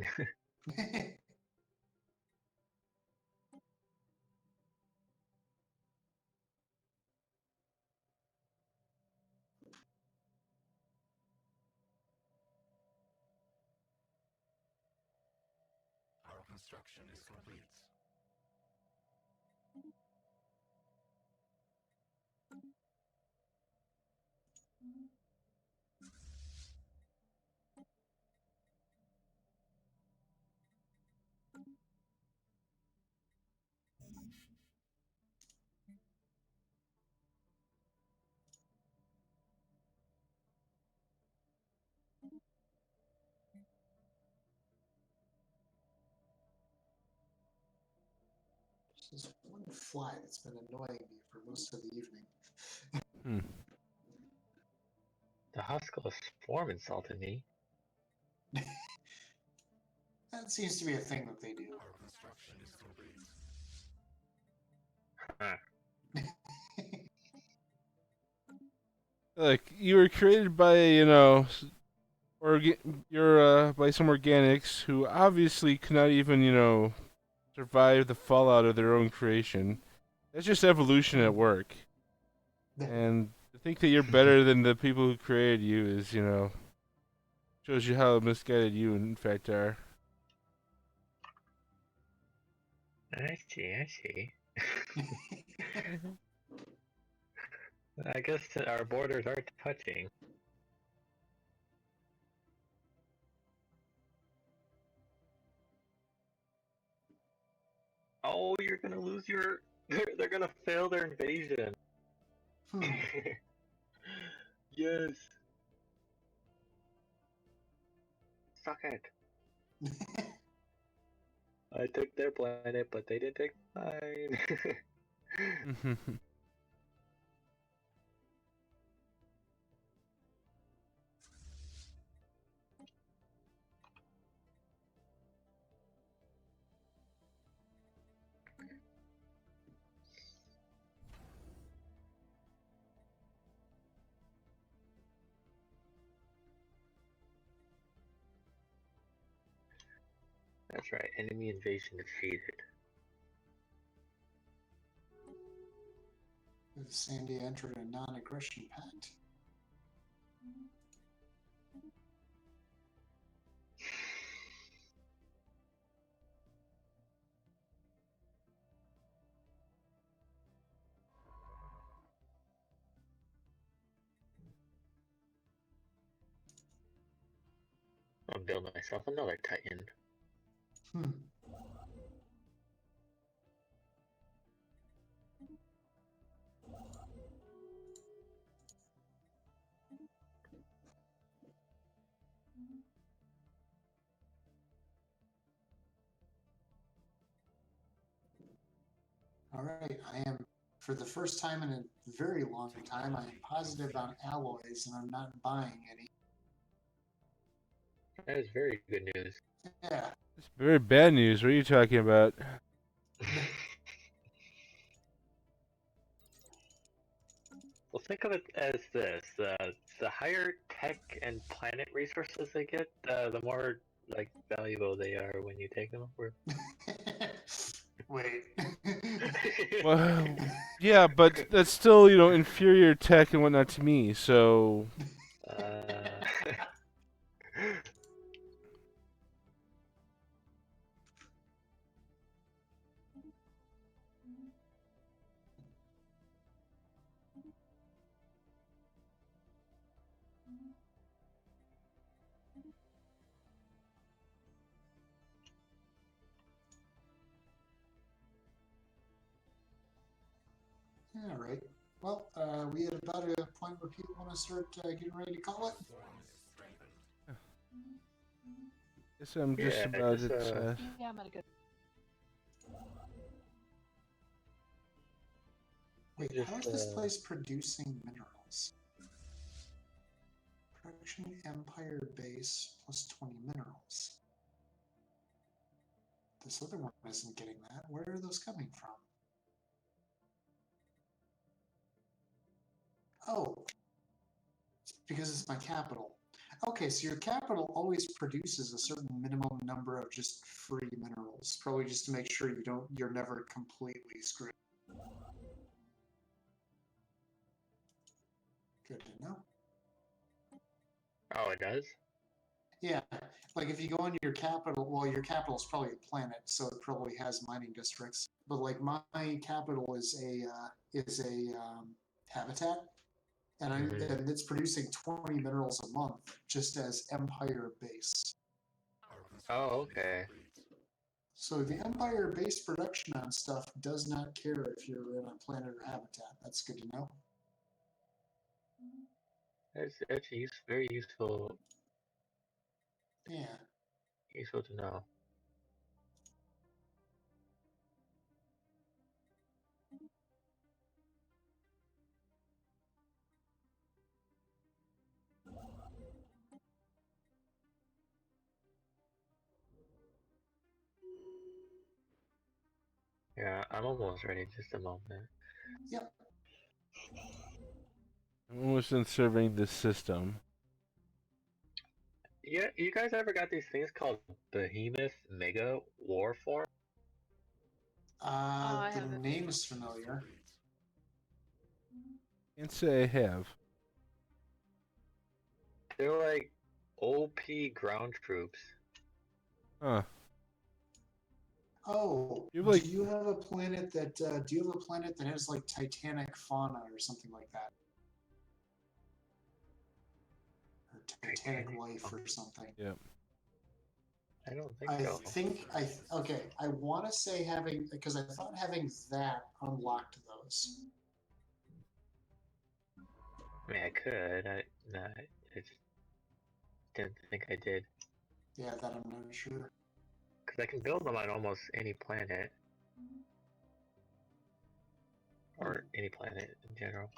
Our construction is complete. There's one fly that's been annoying me for most of the evening. The Huskell Swarm insulted me. That seems to be a thing that they do. Our construction is complete. Huh. Look, you were created by, you're by some organics who obviously could not even, survive the fallout of their own creation. That's just evolution at work. And to think that you're better than the people who created you is, Shows you how misguided you, in fact, are. I see. I guess our borders are touching. Oh, you're gonna lose your... They're gonna fail their invasion. Yes. Suck it. I took their planet, but they didn't take mine. That's right, enemy invasion defeated. Sandy entered a non-aggression pact. I'll build myself another Titan. All right, I am, for the first time in a very long time, I am positive on alloys, and I'm not buying any. That is very good news. Yeah. It's very bad news. What are you talking about? Well, think of it as this: the higher tech and planet resources they get, the more like valuable they are when you take them over. Wait. Well, yeah, but that's still, inferior tech and whatnot to me, so... All right. Well, we at about a point where people want to start getting ready to call it. Guess I'm just about it. Yeah, I'm at a good. Wait, how is this place producing minerals? Production Empire base plus 20 minerals. This other one isn't getting that. Where are those coming from? Oh, it's because it's my capital. Okay, so your capital always produces a certain minimum number of just free minerals, probably just to make sure you're never completely screwed. Good to know. Oh, it does? Yeah, like if you go into your capital, well, your capital is probably a planet, so it probably has mining districts. But like my capital is a habitat, and it's producing 20 minerals a month just as Empire base. Oh, okay. So the Empire base production on stuff does not care if you're in a planet or habitat. That's good to know. That's very useful. Yeah. Useful to know. Yeah, I'm almost ready. Just a moment. Yep. I'm almost done surveying this system. Yeah, you guys ever got these things called Behemoth Mega Warform? The name is familiar. Can't say I have. They're like OP ground troops. Huh. Oh, You have, like- do you have a planet that has like Titanic fauna or something like that? Or Titanic life or something? Yep. I don't think so. I want to say because I thought having that unlocked those. I mean, I could. I just didn't think I did. Yeah, that I'm not sure. Because I can build them on almost any planet. Or any planet in general.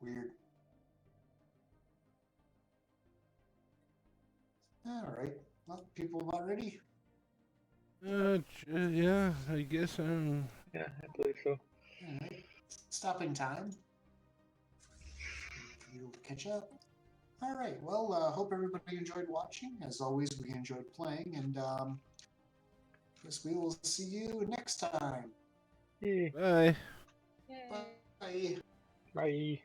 Weird. All right. Well, people about ready? Yeah, I guess I'm. Yeah, I believe so. All right. Stopping time. For you to catch up. All right. Well, hope everybody enjoyed watching. As always, we enjoyed playing, and guess we will see you next time. Yay. Bye. Yay. Bye. Bye.